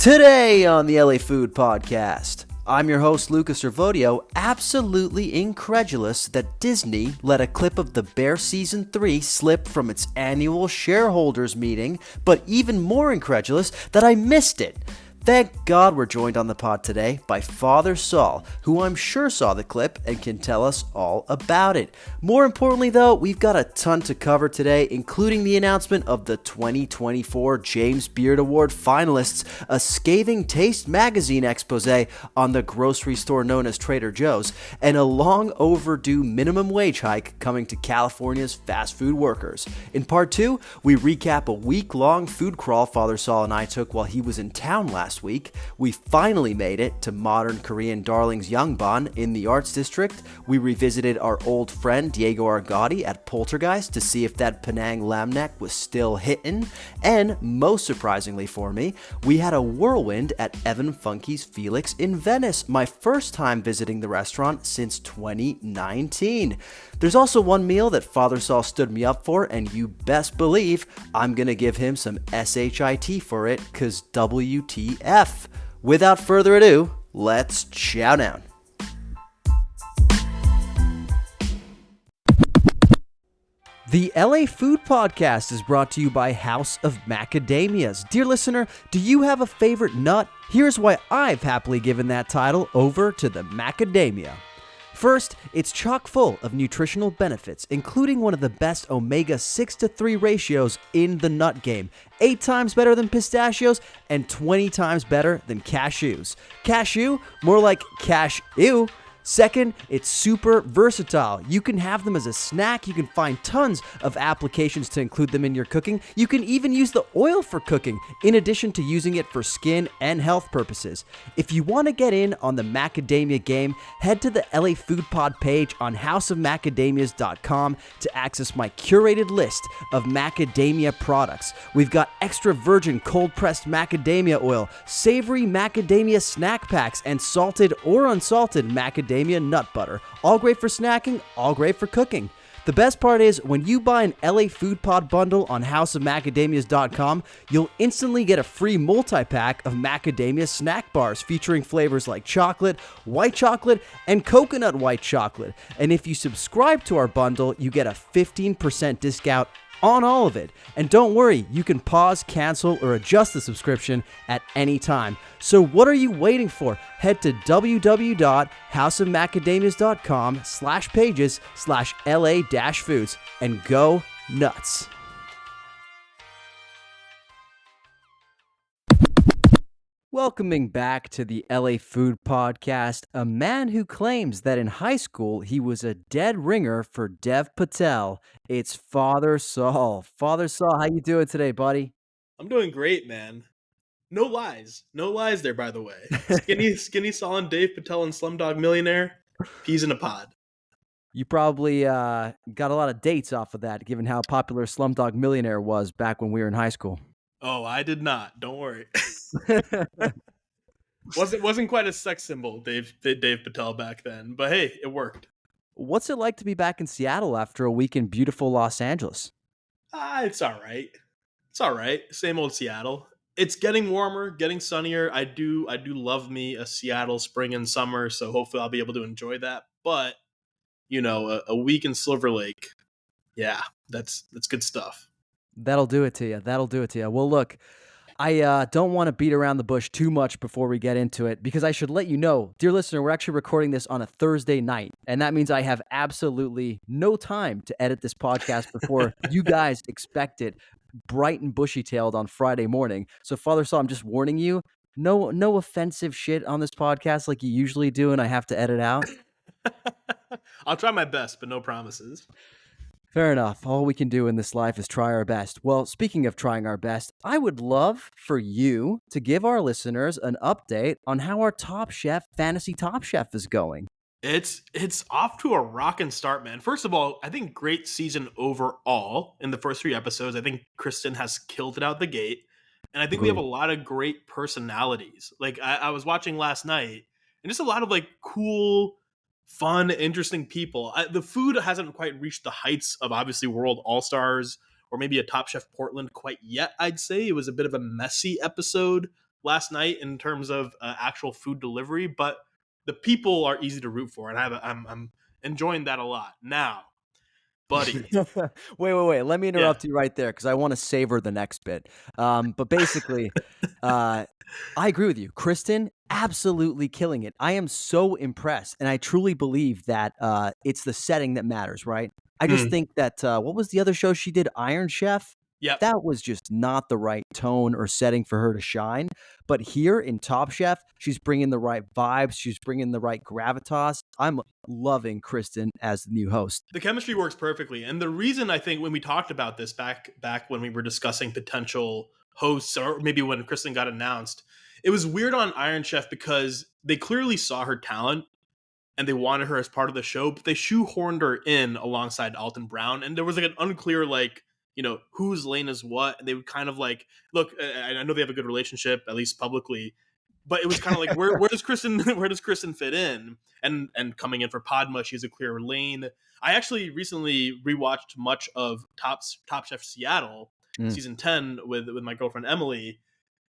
Today on the LA Food Podcast, I'm your host Lucas Servodio, absolutely incredulous that Disney let a clip of The Bear Season 3 slip from its annual shareholders meeting, but even more incredulous that I missed it. Thank God we're joined on the pod today by Father Sal, who I'm sure saw the clip and can tell us all about it. More importantly though, we've got a ton to cover today, including the announcement of the 2024 James Beard Award Finalists, a scathing Taste magazine expose on the grocery store known as Trader Joe's, and a long overdue minimum wage hike coming to California's fast food workers. In part 2, we recap a week-long food crawl Father Sal and I took while he was in town last week. We finally made it to modern Korean darlings Yangban in the Arts District. We revisited our old friend Diego Argoti at Poltergeist to see if that panang lamb neck was still hittin'. And most surprisingly for me, we had a whirlwind at Funke's Felix in Venice, my first time visiting the restaurant since 2019. There's also one meal that Father Sal stood me up for, and you best believe I'm gonna give him some SHIT for it, cause WTF. Without further ado, let's chow down. The LA Food Podcast is brought to you by House of Macadamias. Dear listener, do you have a favorite nut? Here's why I've happily given that title over to the macadamia. First, it's chock full of nutritional benefits, including one of the best omega 6-3 ratios in the nut game, 8 times better than pistachios and 20 times better than cashews. Cashew? More like cash-ew. Second, it's super versatile. You can have them as a snack. You can find tons of applications to include them in your cooking. You can even use the oil for cooking, in addition to using it for skin and health purposes. If you want to get in on the macadamia game, head to the LA Food Pod page on houseofmacadamias.com to access my curated list of macadamia products. We've got extra virgin cold-pressed macadamia oil, savory macadamia snack packs, and salted or unsalted macadamia nut butter. All great for snacking, all great for cooking. The best part is, when you buy an LA Food Pod bundle on houseofmacadamias.com, you'll instantly get a free multi-pack of macadamia snack bars featuring flavors like chocolate, white chocolate, and coconut white chocolate. And if you subscribe to our bundle, you get a 15% discount on all of it. And don't worry, you can pause, cancel, or adjust the subscription at any time. So what are you waiting for? Head to www.houseofmacadamias.com/pages/LA-foods and go nuts. Welcoming back to the LA Food Podcast, a man who claims that in high school he was a dead ringer for Dev Patel. It's Father Sal. Father Sal, how you doing today, buddy? I'm doing great, man. No lies. No lies there, by the way. Skinny Sal and Dave Patel and Slumdog Millionaire, peas in a pod. You probably got a lot of dates off of that, given how popular Slumdog Millionaire was back when we were in high school. Oh, I did not. Don't worry. wasn't quite a sex symbol, Dave Patel back then, but hey, it worked. What's it like to be back in Seattle after a week in beautiful Los Angeles? It's all right. It's all right. Same old Seattle. It's getting warmer, getting sunnier. I do love me a Seattle spring and summer, so hopefully I'll be able to enjoy that. But a week in Silver Lake, yeah, that's good stuff. That'll do it to you. Well, look, I don't want to beat around the bush too much before we get into it, because I should let you know, dear listener, we're actually recording this on a Thursday night, and that means I have absolutely no time to edit this podcast before you guys expect it bright and bushy-tailed on Friday morning. So, Father Sal, I'm just warning you, no offensive shit on this podcast like you usually do, and I have to edit out. I'll try my best, but no promises. Fair enough. All we can do in this life is try our best. Well, speaking of trying our best, I would love for you to give our listeners an update on how our Top Chef, Fantasy Top Chef is going. It's off to a rockin' start, man. First of all, I think great season overall in the first 3 episodes. I think Kristen has killed it out the gate. And I think we have a lot of great personalities. Like, I was watching last night, and just a lot of, like, cool, fun, interesting people. The food hasn't quite reached the heights of, obviously, World All-Stars or maybe a Top Chef Portland quite yet, I'd say. It was a bit of a messy episode. last night in terms of actual food delivery, but the people are easy to root for, and I'm enjoying that a lot. Now, buddy, Wait. Let me yeah, interrupt you right there because I want to savor the next bit. But basically, uh, I agree with you. Kristen, absolutely killing it. I am so impressed, and I truly believe that it's the setting that matters, right? I just mm, think that what was the other show she did? Iron Chef? yep. That was just not the right tone or setting for her to shine. But here in Top Chef, she's bringing the right vibes. She's bringing the right gravitas. I'm loving Kristen as the new host. The chemistry works perfectly, and the reason I think when we talked about this back when we were discussing potential hosts, or maybe when Kristen got announced, it was weird on Iron Chef because they clearly saw her talent and they wanted her as part of the show, but they shoehorned her in alongside Alton Brown, and there was like an unclear whose lane is what, and they would kind of like look. I know they have a good relationship, at least publicly, but it was kind of like where does Kristen where does Kristen fit in? And coming in for Padma, she has a clear lane. I actually recently rewatched much of Top Chef Seattle Mm. season 10 with my girlfriend Emily,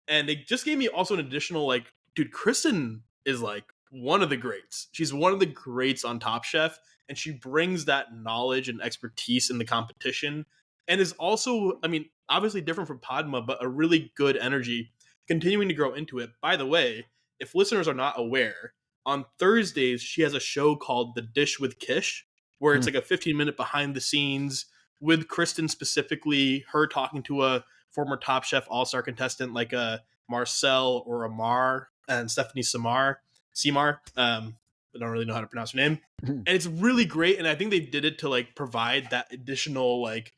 and they just gave me also an additional like, dude, Kristen is like one of the greats. She's one of the greats on Top Chef, and she brings that knowledge and expertise in the competition, and is also, I mean, obviously different from Padma, but a really good energy, continuing to grow into it. By the way, if listeners are not aware, on Thursdays she has a show called The Dish with Kish, where it's Mm. like a 15-minute behind the scenes with Kristen specifically, her talking to a former Top Chef All-Star contestant like a Marcel or Amar and Stephanie Semar. I don't really know how to pronounce her name. And it's really great, and I think they did it to like provide that additional like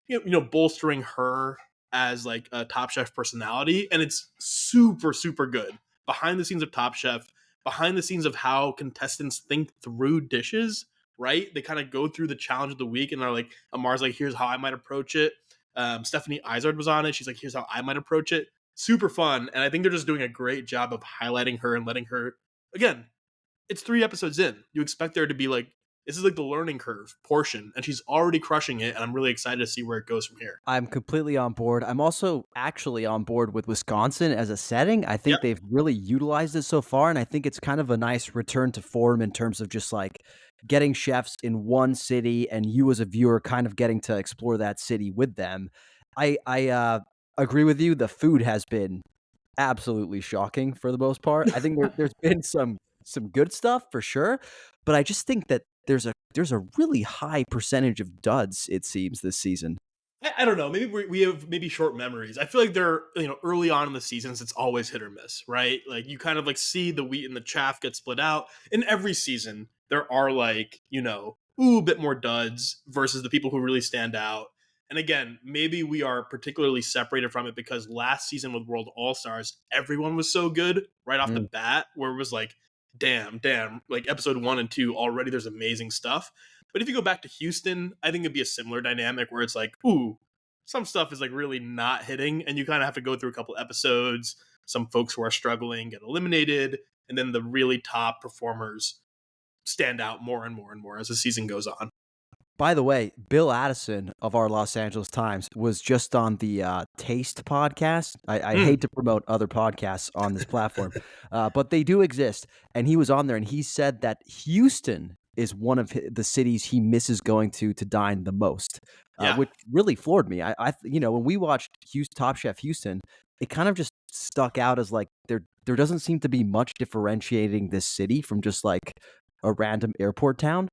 bolstering her as like a Top Chef personality, and it's super super good. Behind the scenes of Top Chef, behind the scenes of how contestants think through dishes, right? They kind of go through the challenge of the week and are like, Amar's like, here's how I might approach it. Stephanie Izard was on it. She's like, here's how I might approach it. Super fun. And I think they're just doing a great job of highlighting her and letting her, again, it's 3 episodes in. You expect there to be like, this is like the learning curve portion, and she's already crushing it. And I'm really excited to see where it goes from here. I'm completely on board. I'm also actually on board with Wisconsin as a setting. I think Yep. they've really utilized it so far, and I think it's kind of a nice return to form in terms of just like getting chefs in one city and you as a viewer kind of getting to explore that city with them. I agree with you. The food has been absolutely shocking for the most part. I think there's been some good stuff for sure, but I just think that there's a really high percentage of duds, it seems, this season. I don't know. Maybe we have maybe short memories. I feel like they're early on in the seasons, it's always hit or miss, right? Like you kind of like see the wheat and the chaff get split out. In every season, there are like a bit more duds versus the people who really stand out. And again, maybe we are particularly separated from it because last season with World All Stars, everyone was so good right off the Mm. bat, where it was like, damn, like episode 1 and 2 already. There's amazing stuff. But if you go back to Houston, I think it'd be a similar dynamic where it's like, some stuff is like really not hitting, and you kind of have to go through a couple episodes. Some folks who are struggling get eliminated, and then the really top performers stand out more and more and more as the season goes on. By the way, Bill Addison of our Los Angeles Times was just on the Taste podcast. I Mm, hate to promote other podcasts on this platform, but they do exist. And he was on there, and he said that Houston is one of the cities he misses going to dine the most, yeah. which really floored me. When we watched Top Chef Houston, it kind of just stuck out as like there doesn't seem to be much differentiating this city from just like a random airport town.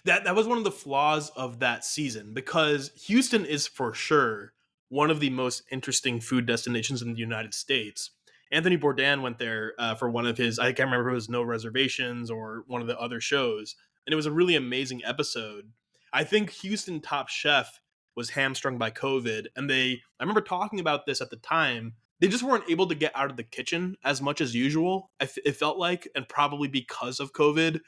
That was one of the flaws of that season because Houston is for sure one of the most interesting food destinations in the United States. Anthony Bourdain went there for one of his, I can't remember if it was No Reservations or one of the other shows, and it was a really amazing episode. I think Houston Top Chef was hamstrung by COVID, and I remember talking about this at the time. They just weren't able to get out of the kitchen as much as usual. It felt like, and probably because of COVID,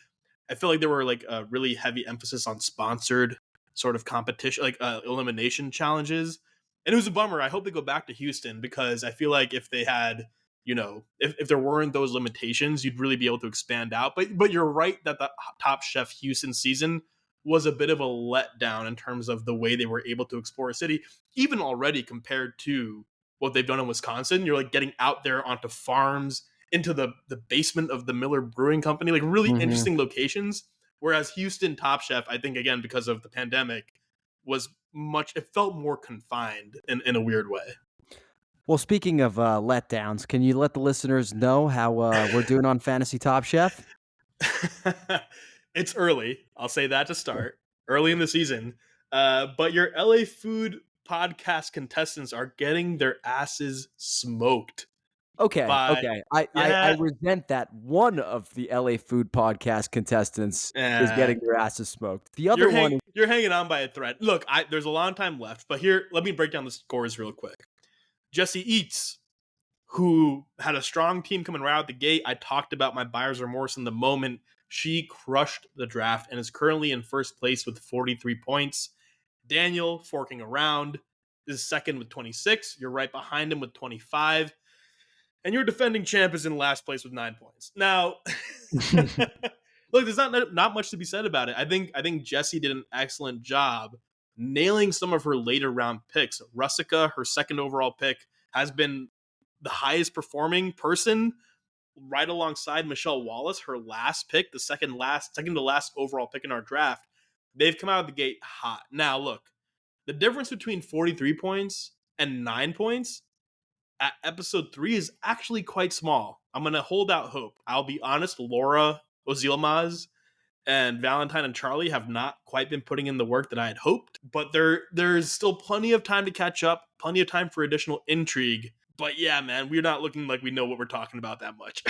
I feel like there were like a really heavy emphasis on sponsored sort of competition, like elimination challenges. And it was a bummer. I hope they go back to Houston because I feel like if they had, if there weren't those limitations, you'd really be able to expand out. But you're right that the Top Chef Houston season was a bit of a letdown in terms of the way they were able to explore a city, even already compared to what they've done in Wisconsin. You're like getting out there onto farms, into the basement of the Miller Brewing Company, like really Mm-hmm. interesting locations. Whereas Houston Top Chef, I think again because of the pandemic, was it felt more confined in a weird way. Well, speaking of letdowns, can you let the listeners know how we're doing on Fantasy Top Chef? It's early. I'll say that to start. Early in the season. But your LA Food podcast contestants are getting their asses smoked Okay, by okay. I yeah. resent that one of the LA Food Podcast contestants is Uh, getting their asses smoked. The other one is you're hanging on by a thread. Look, there's a long time left, but here, let me break down the scores real quick. Jesse Eats, who had a strong team coming right out the gate. I talked about my buyer's remorse in the moment. She crushed the draft and is currently in first place with 43 points. Daniel, forking around, is second with 26. You're right behind him with 25. And your defending champ is in last place with 9 points. Now, look, there's not much to be said about it. I think Jessie did an excellent job nailing some of her later round picks. Russica, her second overall pick, has been the highest performing person, right alongside Michelle Wallace, her last pick, the second to last overall pick in our draft. They've come out of the gate hot. Now, look, the difference between 43 points and 9 points at episode 3 is actually quite small. I'm going to hold out hope. I'll be honest, Laura Ozilmaz and Valentine and Charlie have not quite been putting in the work that I had hoped, but there's still plenty of time to catch up, plenty of time for additional intrigue. But yeah, man, we're not looking like we know what we're talking about that much.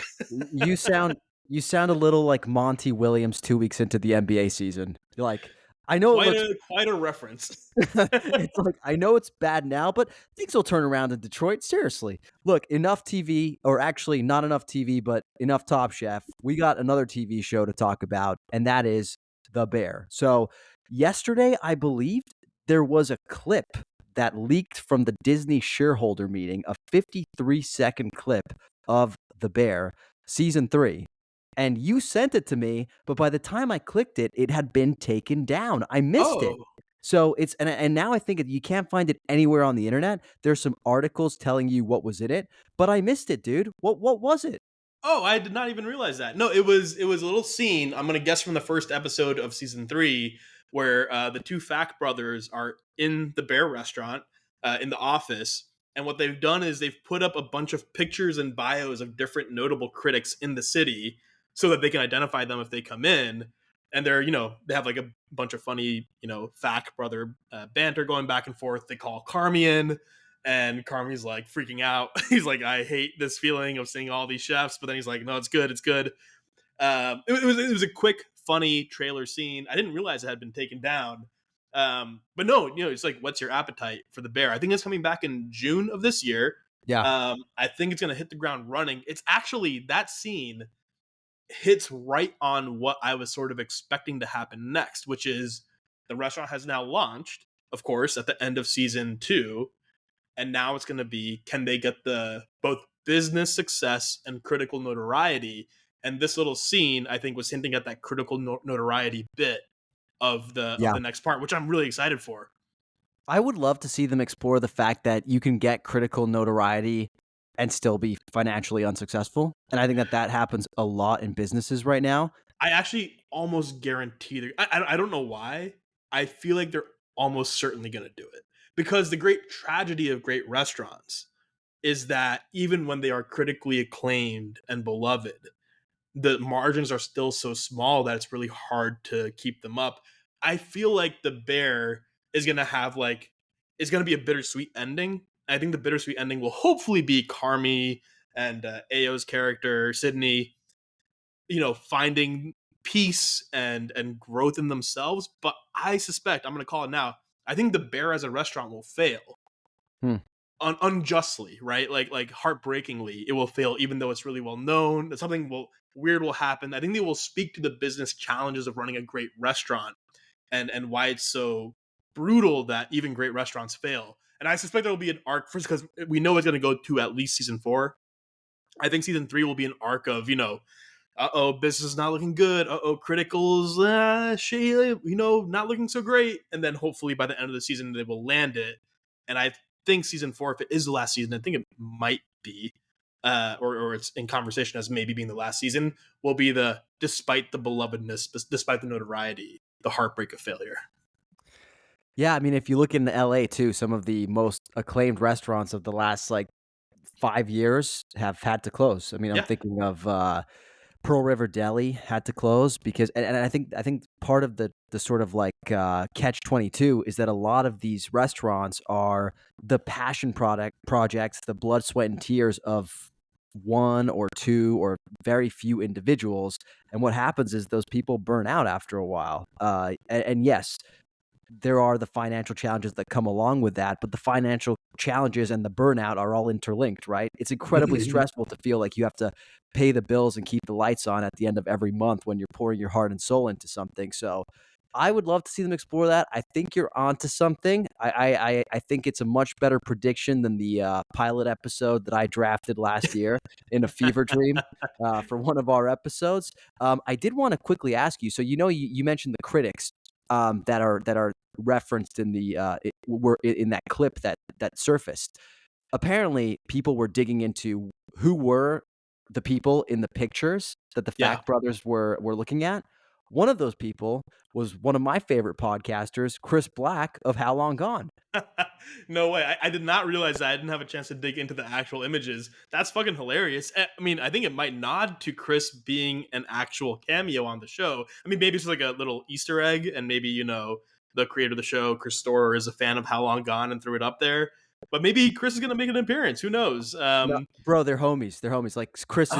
you sound a little like Monty Williams 2 weeks into the NBA season. You're like, I know it looks quite a reference. it's like, I know it's bad now, but things will turn around in Detroit. Seriously. Look, enough TV, or actually not enough TV, but enough Top Chef. We got another TV show to talk about, and that is The Bear. So yesterday, I believed there was a clip that leaked from the Disney shareholder meeting, a 53-second clip of The Bear, season 3. And you sent it to me, but by the time I clicked it, it had been taken down. I missed it. Oh, So it's and now I think you can't find it anywhere on the internet. There's some articles telling you what was in it, but I missed it, dude. What was it? oh, I did not even realize that. No, it was a little scene. I'm gonna guess from the first episode of season 3, where the two Fack brothers are in the Bear restaurant, in the office, and what they've done is they've put up a bunch of pictures and bios of different notable critics in the city, so that they can identify them if they come in. And they're, they have like a bunch of funny, Fack brother banter going back and forth. They call Carmian, and Carmi's like freaking out. He's like, I hate this feeling of seeing all these chefs, but then he's like, no, it's good, it's good. It was a quick, funny trailer scene. I didn't realize it had been taken down. But no, it's like, what's your appetite for The Bear? I think it's coming back in June of this year. Yeah. I think it's going to hit the ground running. It's actually, that scene hits right on what I was sort of expecting to happen next, which is the restaurant has now launched, of course, at the end of season 2. And now it's going to be, can they get the both business success and critical notoriety? And this little scene, I think, was hinting at that critical notoriety bit of Yeah. the next part, which I'm really excited for. I would love to see them explore the fact that you can get critical notoriety and still be financially unsuccessful. And I think that happens a lot in businesses right now. I actually almost guarantee I don't know why. I feel like they're almost certainly going to do it, because the great tragedy of great restaurants is that even when they are critically acclaimed and beloved, the margins are still so small that it's really hard to keep them up. I feel like The Bear is going to have it's going to be a bittersweet ending. I think the bittersweet ending will hopefully be Carmi and Ao's character, Sydney, finding peace and growth in themselves. But I suspect, I'm going to call it now, I think The Bear as a restaurant will fail. Unjustly, right? Like heartbreakingly, it will fail, even though it's really well known that something weird will happen. I think they will speak to the business challenges of running a great restaurant and why it's so brutal that even great restaurants fail. And I suspect there will be an arc first, because we know it's going to go to at least season 4. I think season 3 will be an arc of, business is not looking good. Criticals, not looking so great. And then hopefully by the end of the season, they will land it. And I think season 4, if it is the last season, I think it might be, or it's in conversation as maybe being the last season, will be the despite the belovedness, despite the notoriety, the heartbreak of failure. Yeah, I mean, if you look in LA too, some of the most acclaimed restaurants of the last like 5 years have had to close. I mean, I'm Yeah. thinking of Pearl River Deli had to close because, and I think part of the sort of like catch 22 is that a lot of these restaurants are the passion projects, the blood, sweat, and tears of one or two or very few individuals. And what happens is those people burn out after a while. And yes, there are the financial challenges that come along with that, but the financial challenges and the burnout are all interlinked, right? It's incredibly stressful to feel like you have to pay the bills and keep the lights on at the end of every month when you're pouring your heart and soul into something. So I would love to see them explore that. I think you're onto something. I think it's a much better prediction than the pilot episode that I drafted last year in a fever dream for one of our episodes. I did want to quickly ask you. So you mentioned the critics that are referenced in the were in that clip that surfaced. Apparently, people were digging into who were the people in the pictures that the Yeah. Fact brothers were looking at. One of those people was one of my favorite podcasters, Chris Black of How Long Gone. No way. I did not realize that. I didn't have a chance to dig into the actual images. That's fucking hilarious. I mean, I think it might nod to Chris being an actual cameo on the show. I mean, maybe it's like a little Easter egg, and maybe, the creator of the show, Chris Storer, is a fan of How Long Gone and threw it up there. But maybe Chris is going to make an appearance. Who knows? No, bro, they're homies. They're homies. Like Chris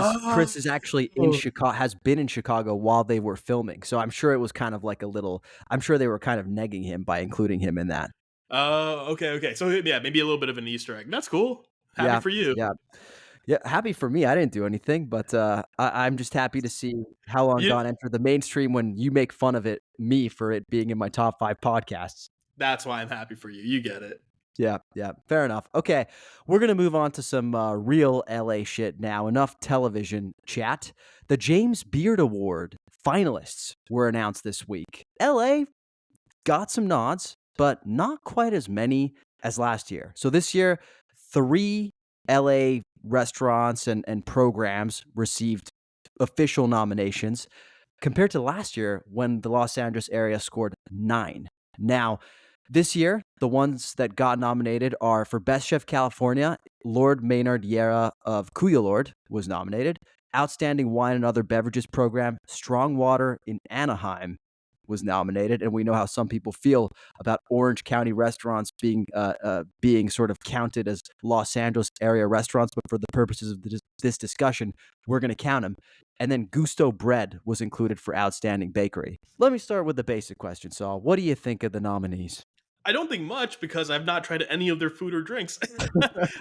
is actually in Chicago, has been in Chicago while they were filming. So I'm sure it was kind of like a little. I'm sure they were kind of negging him by including him in that. Oh, okay. So, yeah, maybe a little bit of an Easter egg. That's cool. Happy Yeah, for you. yeah, yeah. Happy for me. I didn't do anything, but I'm just happy to see How Long You, Gone enter the mainstream when you make fun of me for it being in my top 5 podcasts. that's why I'm happy for you. You get it. Yeah, yeah, fair enough. Okay, we're gonna move on to some real LA shit now. Enough television chat. The James Beard Award finalists were announced this week. LA got some nods, but not quite as many as last year. So this year, 3 LA restaurants and programs received official nominations compared to last year when the Los Angeles area scored 9. Now, this year, the ones that got nominated are for Best Chef California, Lord Maynard Yera of Kuya Lord was nominated. Outstanding Wine and Other Beverages Program, Strong Water in Anaheim was nominated. And we know how some people feel about Orange County restaurants being sort of counted as Los Angeles area restaurants. But for the purposes of this discussion, we're going to count them. And then Gusto Bread was included for Outstanding Bakery. Let me start with the basic question, Saul. What do you think of the nominees? I don't think much because I've not tried any of their food or drinks.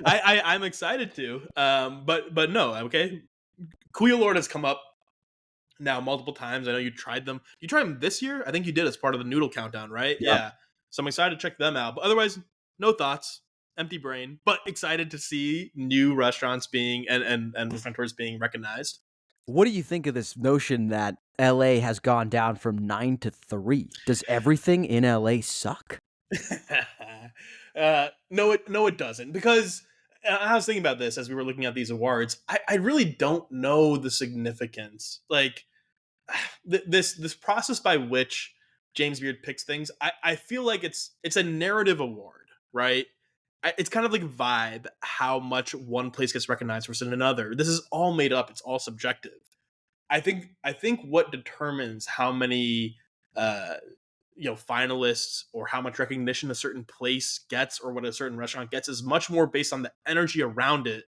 I'm excited to, but no, okay. Kuya Lord has come up now multiple times. I know you tried them. You tried them this year? I think you did as part of the Noodle Countdown, right? Yeah. So I'm excited to check them out. But otherwise, no thoughts, empty brain. But excited to see new restaurants being and restaurateurs being recognized. What do you think of this notion that LA has gone down from 9 to 3? Does everything in LA suck? No, it doesn't. Because I was thinking about this as we were looking at these awards. I really don't know the significance. Like this process by which James Beard picks things. I feel like it's a narrative award, right? It's kind of like vibe how much one place gets recognized versus another. This is all made up. It's all subjective. I think what determines how many finalists or how much recognition a certain place gets or what a certain restaurant gets is much more based on the energy around it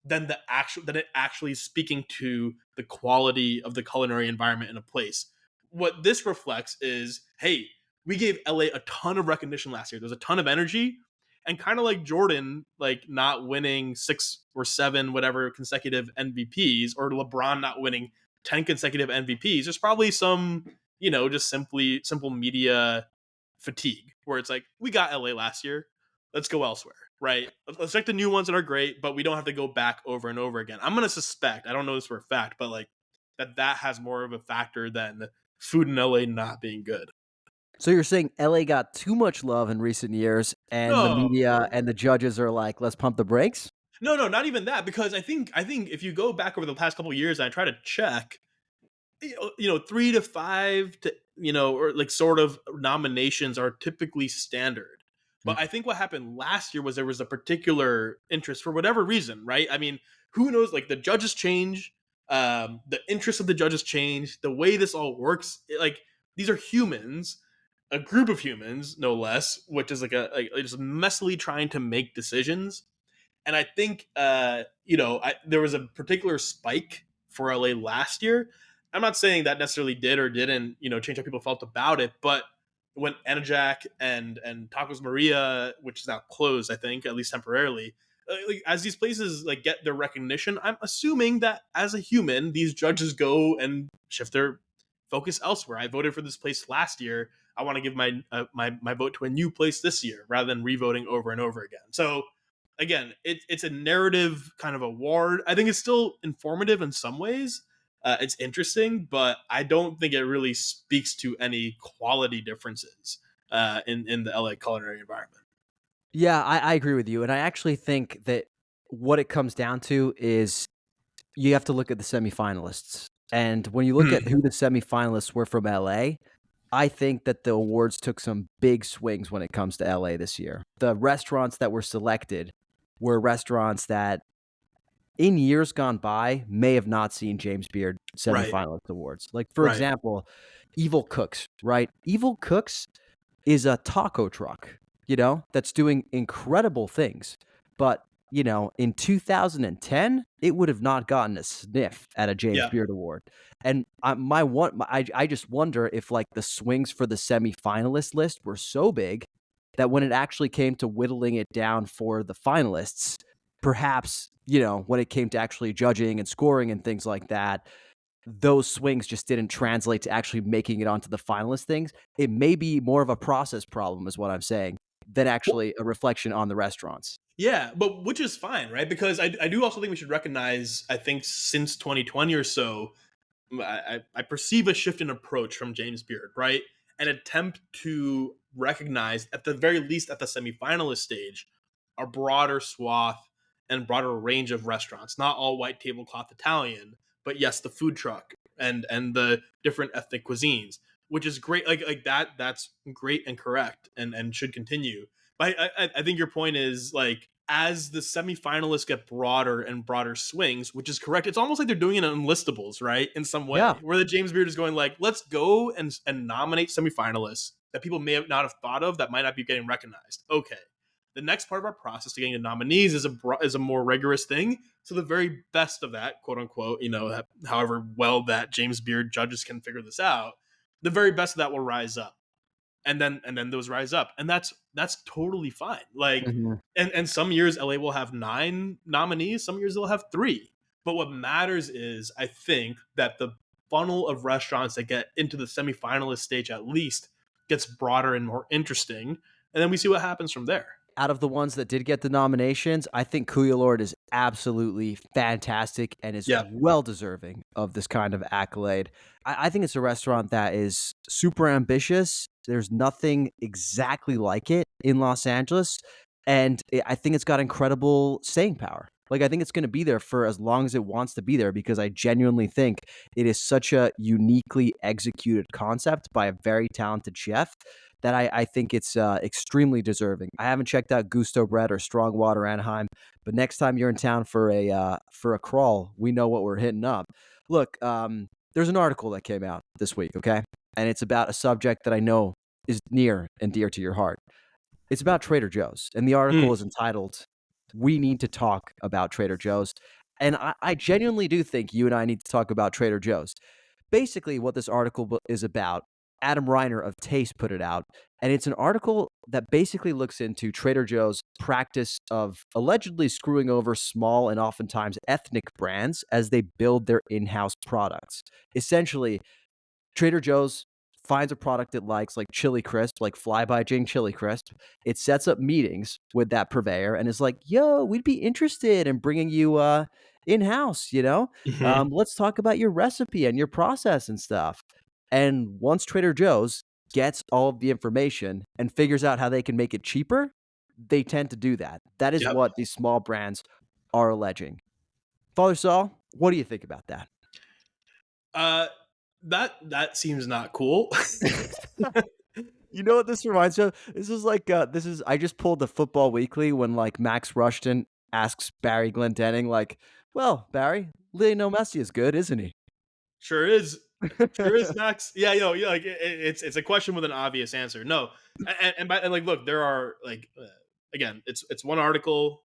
than it actually speaking to the quality of the culinary environment in a place. What this reflects is, hey, we gave LA a ton of recognition last year. There's a ton of energy, and kind of like Jordan, like not winning 6 or 7 whatever consecutive MVPs, or LeBron not winning 10 consecutive MVPs. There's probably some, just simple media fatigue where it's like, we got LA last year, let's go elsewhere, right? Let's check the new ones that are great, but we don't have to go back over and over again. I'm going to suspect, I don't know this for a fact, but like that has more of a factor than food in LA not being good. So you're saying LA got too much love in recent years, and the No, media and the judges are like, let's pump the brakes? no, not even that. Because I think if you go back over the past couple of years, and I try to check, 3 to 5 to or like sort of nominations are typically standard. But I think what happened last year was there was a particular interest for whatever reason, right? I mean, who knows? Like the judges change, the interest of the judges change, the way this all works. Like these are humans, a group of humans, no less, which is like just messily trying to make decisions. And I think there was a particular spike for LA last year. I'm not saying that necessarily did or didn't change how people felt about it, but when Anajac and Tacos Maria, which is now closed, I think at least temporarily, like, as these places like get their recognition, I'm assuming that as a human, these judges go and shift their focus elsewhere. I voted for this place last year. I want to give my vote to a new place this year rather than revoting over and over again. So again, it's a narrative kind of award. I think it's still informative in some ways. It's interesting, but I don't think it really speaks to any quality differences in the LA culinary environment. Yeah, I agree with you. And I actually think that what it comes down to is you have to look at the semifinalists. And when you look at who the semifinalists were from LA, I think that the awards took some big swings when it comes to LA this year. The restaurants that were selected were restaurants that in years gone by may have not seen James Beard Right, semifinalist awards. Like, for right. example, Evil Cooks, right? Evil Cooks is a taco truck, that's doing incredible things. But, in 2010, it would have not gotten a sniff at a James Yeah. Beard Award. And I just wonder if like the swings for the semifinalist list were so big that when it actually came to whittling it down for the finalists, perhaps, when it came to actually judging and scoring and things like that, those swings just didn't translate to actually making it onto the finalist things. It may be more of a process problem, is what I'm saying, than actually a reflection on the restaurants. Yeah, but which is fine, right? Because I do also think we should recognize, I think since 2020 or so, I perceive a shift in approach from James Beard, right? An attempt to recognize, at the very least at the semifinalist stage, a broader swath and broader range of restaurants, not all white tablecloth Italian, but yes, the food truck and the different ethnic cuisines, which is great. Like that's great and correct and should continue. But I think your point is like as the semifinalists get broader and broader swings, which is correct. It's almost like they're doing it in listables, right? In some Yeah. way, where the James Beard is going like, let's go and nominate semifinalists that people may have not have thought of that might not be getting recognized. Okay. The next part of our process to getting the nominees is a more rigorous thing. So the very best of that, quote unquote, however well that James Beard judges can figure this out, the very best of that will rise up, and then those rise up, and that's totally fine. Like, Mhm. and some years LA will have 9 nominees, some years they'll have 3. But what matters is, I think that the funnel of restaurants that get into the semifinalist stage at least gets broader and more interesting, and then we see what happens from there. Out of the ones that did get the nominations, I think Kuya Lord is absolutely fantastic and is Yeah. well deserving of this kind of accolade. I think it's a restaurant that is super ambitious. There's nothing exactly like it in Los Angeles. And I think it's got incredible staying power. Like, I think it's going to be there for as long as it wants to be there because I genuinely think it is such a uniquely executed concept by a very talented chef that I think it's extremely deserving. I haven't checked out Gusto Bread or Strong Water Anaheim, but next time you're in town for a crawl, we know what we're hitting up. Look, there's an article that came out this week, okay, and it's about a subject that I know is near and dear to your heart. It's about Trader Joe's, and the article Mm. is entitled "We Need to Talk About Trader Joe's," and I genuinely do think you and I need to talk about Trader Joe's. Basically, what this article is about, Adam Reiner of Taste put it out, and it's an article that basically looks into Trader Joe's practice of allegedly screwing over small and oftentimes ethnic brands as they build their in-house products. Essentially, Trader Joe's finds a product it likes, like Chili Crisp, like Fly by Jing Chili Crisp. It sets up meetings with that purveyor and is like, "Yo, we'd be interested in bringing you in house. Mhm. Let's talk about your recipe and your process and stuff." And once Trader Joe's gets all of the information and figures out how they can make it cheaper, they tend to do that. That is Yep. what these small brands are alleging. Father Sal, what do you think about that? That seems not cool. You know what this reminds me of? This is like I just pulled the Football Weekly when like Max Rushton asks Barry Glendenning, like, well, Barry, Lionel Messi is good, isn't he? Sure is. Sure is, Max. Yeah, yeah, like it's a question with an obvious answer. No, and like, look, there are like, again, it's one article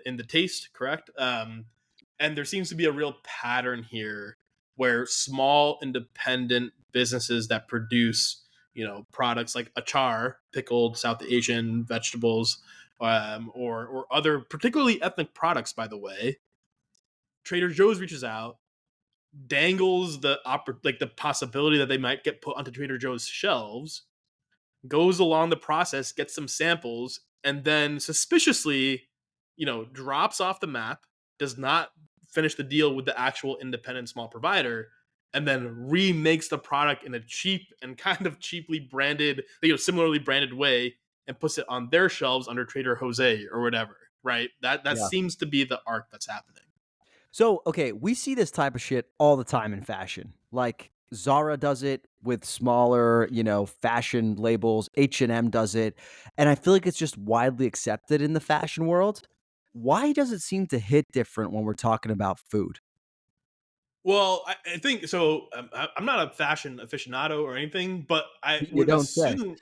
in the Taste, correct? And there seems to be a real pattern here where small independent businesses that produce, products like achar, pickled South Asian vegetables, or other particularly ethnic products, by the way. Trader Joe's reaches out, dangles the possibility that they might get put onto Trader Joe's shelves, goes along the process, gets some samples, and then suspiciously, drops off the map, does not finish the deal with the actual independent small provider, and then remakes the product in a cheap and kind of cheaply branded, similarly branded way, and puts it on their shelves under Trader Jose or whatever. Right? That Yeah. seems to be the arc that's happening. So, okay, we see this type of shit all the time in fashion. Like Zara does it with smaller, fashion labels. H&M does it, and I feel like it's just widely accepted in the fashion world. Why does it seem to hit different when we're talking about food? Well, I think so. I'm not a fashion aficionado or anything, but I You would don't say. assume.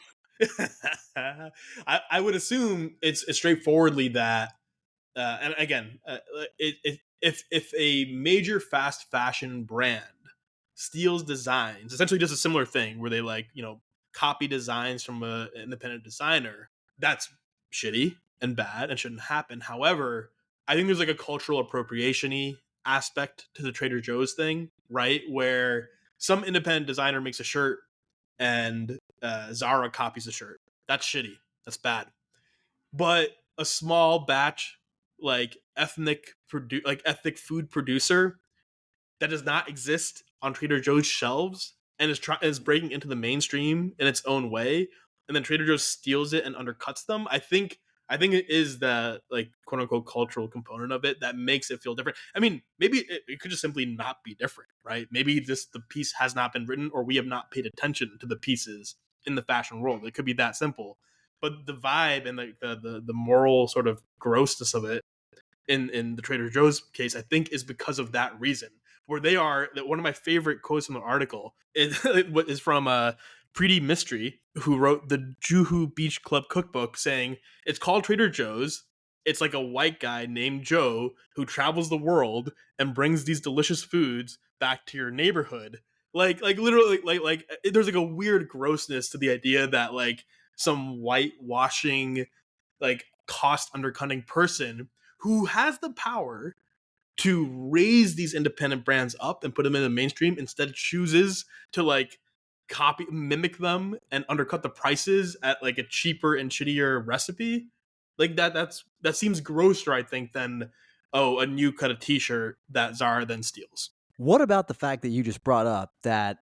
I would assume it's straightforwardly that, and again, if a major fast fashion brand steals designs, essentially does a similar thing where they copy designs from an independent designer, that's shitty and bad and shouldn't happen. However, I think there's like a cultural appropriation-y aspect to the Trader Joe's thing, right? Where some independent designer makes a shirt and Zara copies the shirt. That's shitty. That's bad. But a small batch, ethnic food producer that does not exist on Trader Joe's shelves and is breaking into the mainstream in its own way, and then Trader Joe's steals it and undercuts them. I think it is the quote unquote cultural component of it that makes it feel different. I mean, maybe it could just simply not be different, right? Maybe the piece has not been written, or we have not paid attention to the pieces in the fashion world. It could be that simple. But the vibe and the moral sort of grossness of it in the Trader Joe's case, I think, is because of that reason. Where they are, that one of my favorite quotes from the article is from Preeti Mystery, who wrote the Juhu Beach Club cookbook, saying it's called Trader Joe's. It's like a white guy named Joe who travels the world and brings these delicious foods back to your neighborhood. Literally, there's like a weird grossness to the idea that some whitewashing, cost undercutting person who has the power to raise these independent brands up and put them in the mainstream instead chooses to mimic them and undercut the prices at a cheaper and shittier recipe. That seems grosser, I think, than a new cut of t-shirt that Zara then steals. What about the fact that you just brought up that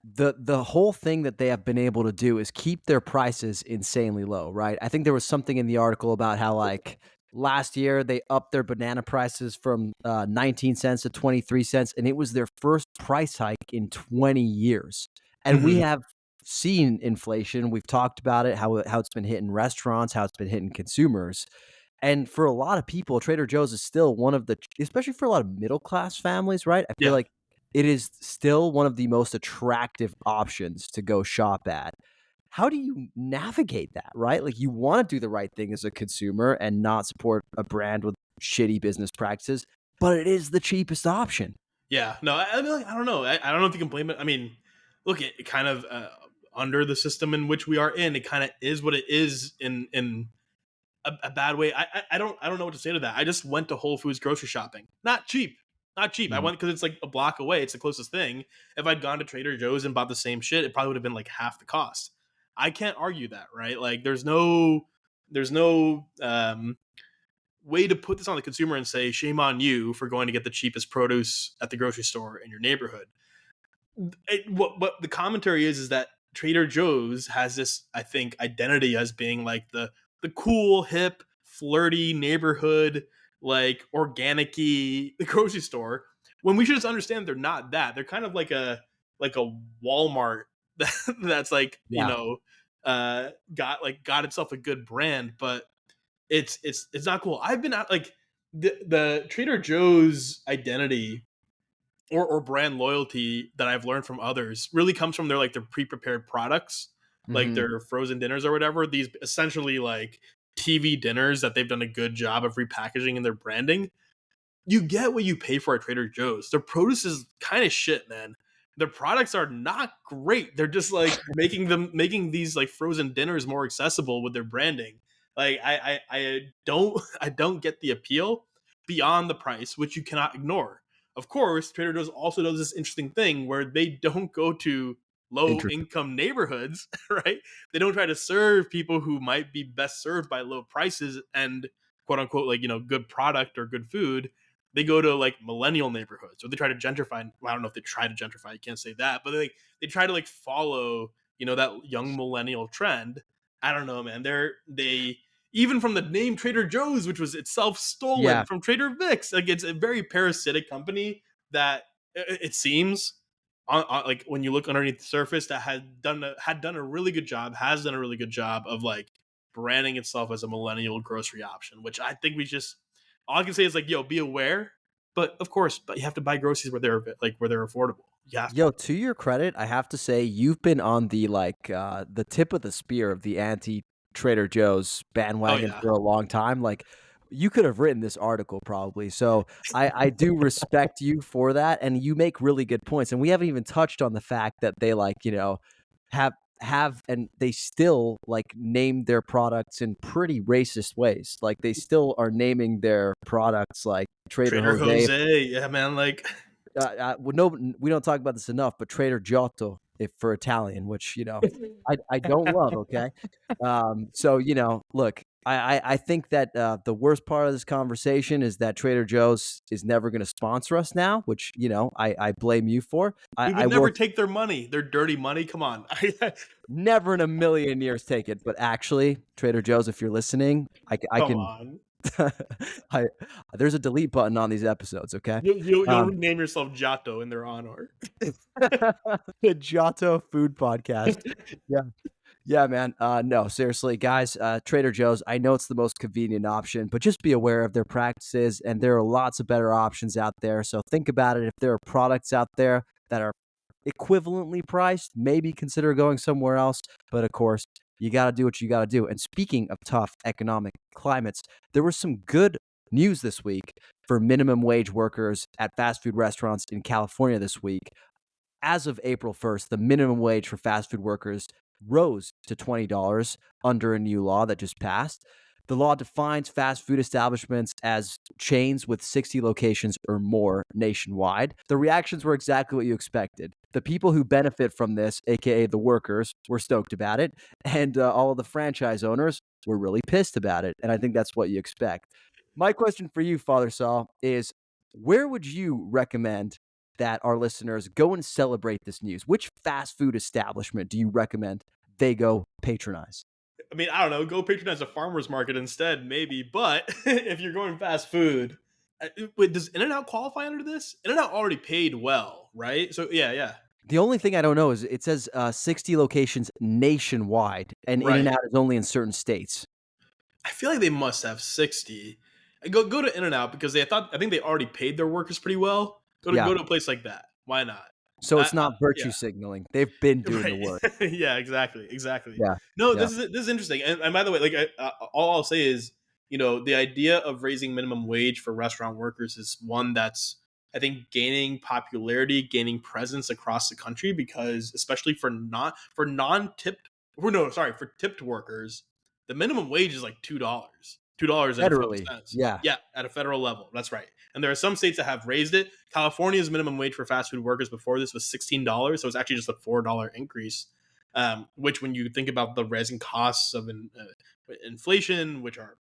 the whole thing that they have been able to do is keep their prices insanely low, right? I think there was something in the article about how last year they upped their banana prices from 19 cents to 23 cents, and it was their first price hike in 20 years. And we have seen inflation. We've talked about it, how it's been hitting restaurants, how it's been hitting consumers. And for a lot of people, Trader Joe's is still one of the, especially for a lot of middle class families, right? I feel Yeah. like it is still one of the most attractive options to go shop at. How do you navigate that, right? Like, you want to do the right thing as a consumer and not support a brand with shitty business practices, but it is the cheapest option. Yeah, no, I mean, I don't know. I don't know if you can blame it. I mean, look, it kind of under the system in which we are in, it kind of is what it is in a bad way. I don't know what to say to that. I just went to Whole Foods grocery shopping. Not cheap. Not cheap. I Mhm. went because it's like a block away. It's the closest thing. If I'd gone to Trader Joe's and bought the same shit, it probably would have been like half the cost. I can't argue that, right? There's no way to put this on the consumer and say shame on you for going to get the cheapest produce at the grocery store in your neighborhood. What the commentary is that Trader Joe's has this, I think, identity as being like the cool, hip, flirty neighborhood, like organic-y grocery store. When we should just understand they're not that. They're kind of like a Walmart that's like, Yeah. got itself a good brand, but it's not cool. I've been at like the Trader Joe's identity or brand loyalty that I've learned from others really comes from their pre-prepared products, like Hmm. their frozen dinners or whatever. These essentially like TV dinners that they've done a good job of repackaging in their branding. You get what you pay for at Trader Joe's. Their produce is kind of shit, man. Their products are not great. They're just like making these like frozen dinners more accessible with their branding. Like I don't I don't get the appeal beyond the price, which you cannot ignore. Of course, Trader Joe's also does this interesting thing where they don't go to low Interesting. income neighborhoods, right? They don't try to serve people who might be best served by low prices and quote unquote like good product or good food. They go to like millennial neighborhoods, or they try to gentrify. Well, I don't know if they try to gentrify. You can't say that, but they try to like follow that young millennial trend. I don't know, man. They even from the name Trader Joe's, which was itself stolen Yeah. from Trader Vic's. Like it's a very parasitic company that it seems like when you look underneath the surface that had done a really good job, has done a really good job of like branding itself as a millennial grocery option, which I think we just all I can say is like, yo, be aware. But of course, but you have to buy groceries where they're affordable. You have to. Yo, to your credit, I have to say you've been on the tip of the spear of the anti Trader Joe's Oh bandwagon yeah. for a long time. Like you could have written this article probably. So I do respect you for that, and you make really good points. And we haven't even touched on the fact that they have and they still like name their products in pretty racist ways. Like they still are naming their products like Trader Trader Jose. Jose, yeah, man. Like Well, no, we don't talk about this enough, but Trader Giotto, if for Italian, which I don't love. Okay, so look, I think that the worst part of this conversation is that Trader Joe's is never going to sponsor us now, which I blame you for. we I would never will take their money, their dirty money. Come on. never in a million years take it, but actually, Trader Joe's, if you're listening, I Come can. on. I there's a delete button on these episodes. Okay. You'll Um, rename yourself Giotto in their honor. the Giotto Food Podcast. Yeah. Yeah, man. No, seriously, guys, Trader Joe's, I know it's the most convenient option, but just be aware of their practices, and there are lots of better options out there. So think about it. If there are products out there that are equivalently priced, maybe consider going somewhere else. But of course, you got to do what you got to do. And speaking of tough economic climates, there was some good news this week for minimum wage workers at fast food restaurants in California this week. As of April 1st, the minimum wage for fast food workers rose to $20 under a new law that just passed. The law defines fast food establishments as chains with 60 locations or more nationwide. The reactions were exactly what you expected. The people who benefit from this, aka the workers, were stoked about it, and all of the franchise owners were really pissed about it. And I think that's what you expect. My question for you, Father Sal, is where would you recommend that our listeners go and celebrate this news? Which fast food establishment do you recommend they go patronize? I mean, I don't know. Go patronize a farmer's market instead, maybe. But if you're going fast food, wait, does In-N-Out qualify under this? In-N-Out already paid well, right? So yeah, yeah, The only thing I don't know is it says 60 locations nationwide, and right. In-N-Out is only in certain states. I feel like they must have 60. Go to In-N-Out because I think they already paid their workers pretty well. Yeah. Go to a place like that. Why not? So it's not Yeah. virtue signaling. They've been doing the Right. work. Yeah, exactly. Yeah. No, Yeah. this is interesting. And by the way, all I'll say is, the idea of raising minimum wage for restaurant workers is one that's I think gaining popularity, gaining presence across the country because especially for non-tipped or no, sorry, for tipped workers, the minimum wage is like $2. $2.12. Federally. Yeah. Yeah, at a federal level. That's right. And there are some states that have raised it. California's minimum wage for fast food workers before this was $16, so it's actually just a $4 increase. Which, when you think about the rising costs of inflation, which are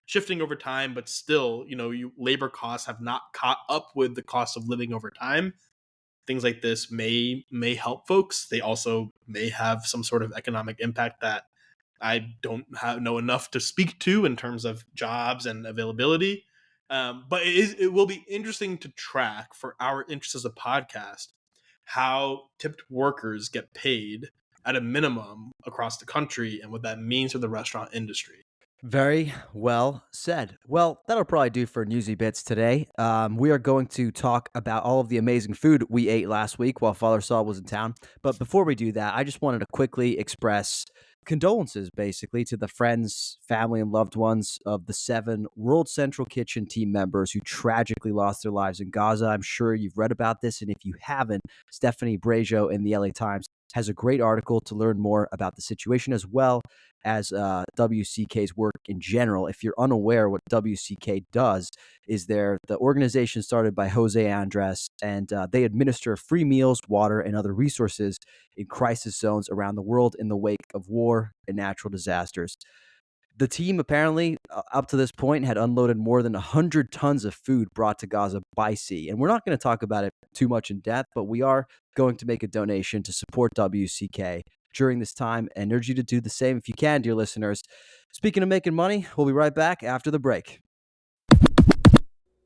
shifting over time, but still, labor costs have not caught up with the cost of living over time. things like this may help folks. They also may have some sort of economic impact that I don't know enough to speak to in terms of jobs and availability. But it will be interesting to track for our interest as a podcast how tipped workers get paid at a minimum across the country and what that means for the restaurant industry. Very well said. Well, that'll probably do for Newsy Bits today. We are going to talk about all of the amazing food we ate last week while Father Saul was in town. But before we do that, I just wanted to quickly express condolences, basically, to the friends, family, and loved ones of the 7 World Central Kitchen team members who tragically lost their lives in Gaza. I'm sure you've read about this, and if you haven't, Stephanie Brajo in the LA Times has a great article to learn more about the situation, as well as WCK's work in general. If you're unaware, what WCK does is the organization started by Jose Andres, and they administer free meals, water, and other resources in crisis zones around the world in the wake of war and natural disasters. The team apparently, up to this point, had unloaded more than 100 tons of food brought to Gaza by sea. And we're not going to talk about it too much in depth, but we are going to make a donation to support WCK during this time and urge you to do the same if you can, dear listeners. Speaking of making money, we'll be right back after the break.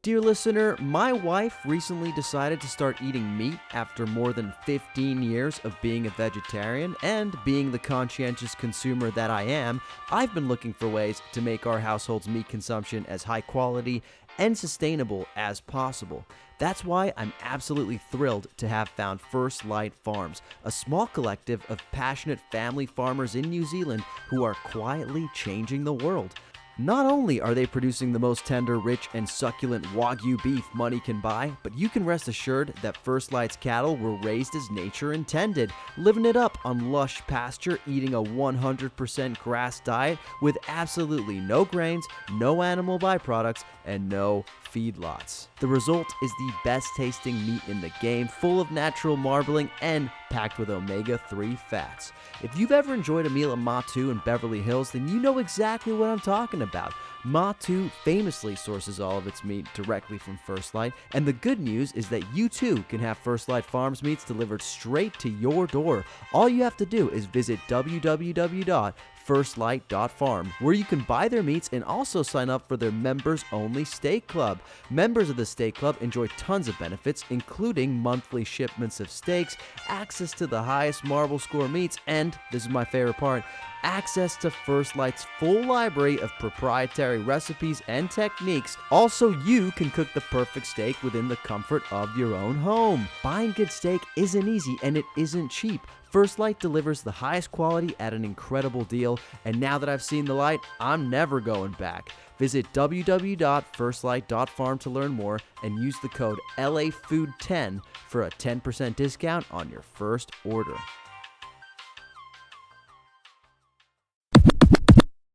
Dear listener, my wife recently decided to start eating meat after more than 15 years of being a vegetarian, and being the conscientious consumer that I am, I've been looking for ways to make our household's meat consumption as high quality and sustainable as possible. That's why I'm absolutely thrilled to have found First Light Farms, a small collective of passionate family farmers in New Zealand who are quietly changing the world. Not only are they producing the most tender, rich, and succulent Wagyu beef money can buy, but you can rest assured that First Light's cattle were raised as nature intended, living it up on lush pasture, eating a 100% grass diet with absolutely no grains, no animal byproducts, and no feedlots. The result is the best tasting meat in the game, full of natural marbling and packed with omega-3 fats. If you've ever enjoyed a meal at Ma2 in Beverly Hills, then you know exactly what I'm talking about. Ma2 famously sources all of its meat directly from First Light, and the good news is that you too can have First Light Farms meats delivered straight to your door. All you have to do is visit www.firstlight.farm, where you can buy their meats and also sign up for their members-only steak club. Members of the steak club enjoy tons of benefits, including monthly shipments of steaks, access to the highest marble score meats, and, this is my favorite part, access to First Light's full library of proprietary recipes and techniques. Also, you can cook the perfect steak within the comfort of your own home. Buying good steak isn't easy, and it isn't cheap. First Light delivers the highest quality at an incredible deal, and now that I've seen the light, I'm never going back. Visit www.firstlight.farm to learn more and use the code LAFood10 for a 10% discount on your first order.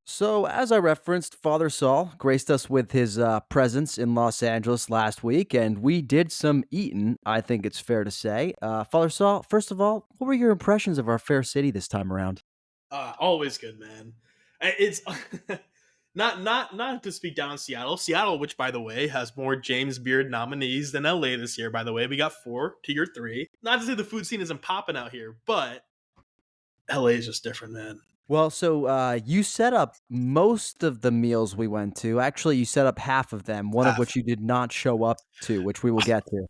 So, as I referenced, Father Saul graced us with his presence in Los Angeles last week, and we did some eating, I think it's fair to say. Father Saul, first of all, what were your impressions of our fair city this time around? Always good, man. It's not to speak down on Seattle. Seattle, which by the way has more James Beard nominees than LA this year. By the way, we got 4 to your 3. Not to say the food scene isn't popping out here, but LA is just different, man. Well, so you set up most of the meals we went to. Actually, you set up half of them, one of which you did not show up to, which we will get to.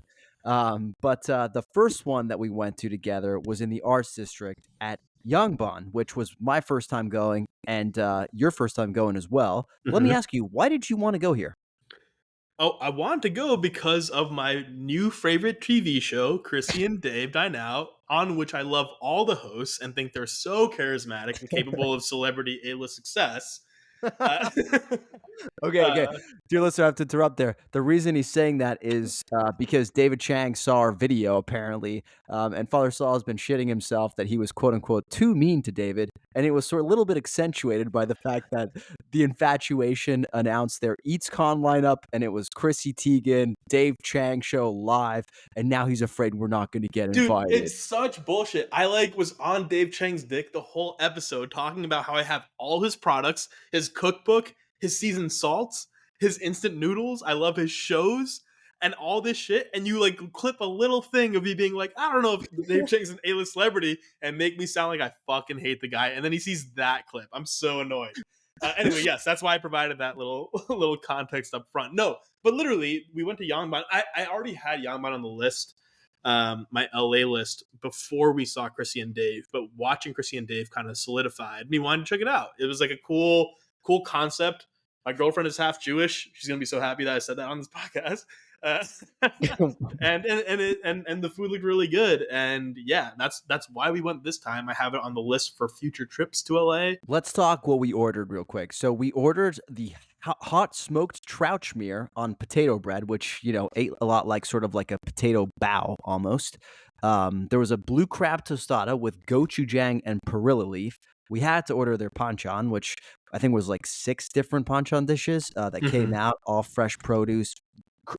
But the first one that we went to together was in the Arts District at Yangban, which was my first time going and your first time going as well. Let me ask you, why did you want to go here? Oh, I wanted to go because of my new favorite TV show, Chrissy and Dave Dine Out, on which I love all the hosts and think they're so charismatic and capable of celebrity A-list success. Uh, Okay. Dear listener, I have to interrupt there. The reason he's saying that is because David Chang saw our video, apparently, and Father Saul has been shitting himself that he was, quote-unquote, too mean to David, and it was sort of a little bit accentuated by the fact that the Infatuation announced their EatsCon lineup, and it was Chrissy Teigen, Dave Chang show live, and now he's afraid we're not going to get Dude, invited. it's such bullshit. I was on Dave Chang's dick the whole episode talking about how I have all his products, his cookbook, his seasoned salts, his instant noodles. I love his shows. and all this shit, and you like clip a little thing of me being like, I don't know if Dave Chang's an A-list celebrity, and make me sound like I fucking hate the guy, and then he sees that clip. I'm so annoyed. Anyway, yes, that's why I provided that little little context up front. No, but literally, we went to Yangban. I already had Yangban on the list, my LA list, before we saw Chrissy and Dave. But watching Chrissy and Dave kind of solidified me wanting to check it out. It was like a cool concept. My girlfriend is half Jewish. She's gonna be so happy that I said that on this podcast. Uh, and the food looked really good, and yeah, that's why we went this time. I have it on the list for future trips to LA. Let's talk what we ordered real quick. So we ordered the hot smoked trout schmear on potato bread, which, you know, ate a lot like sort of like a potato bao almost. There was a blue crab tostada with gochujang and perilla leaf. We had to order their panchan, which I think was like 6 different panchan dishes that came out, all fresh produce,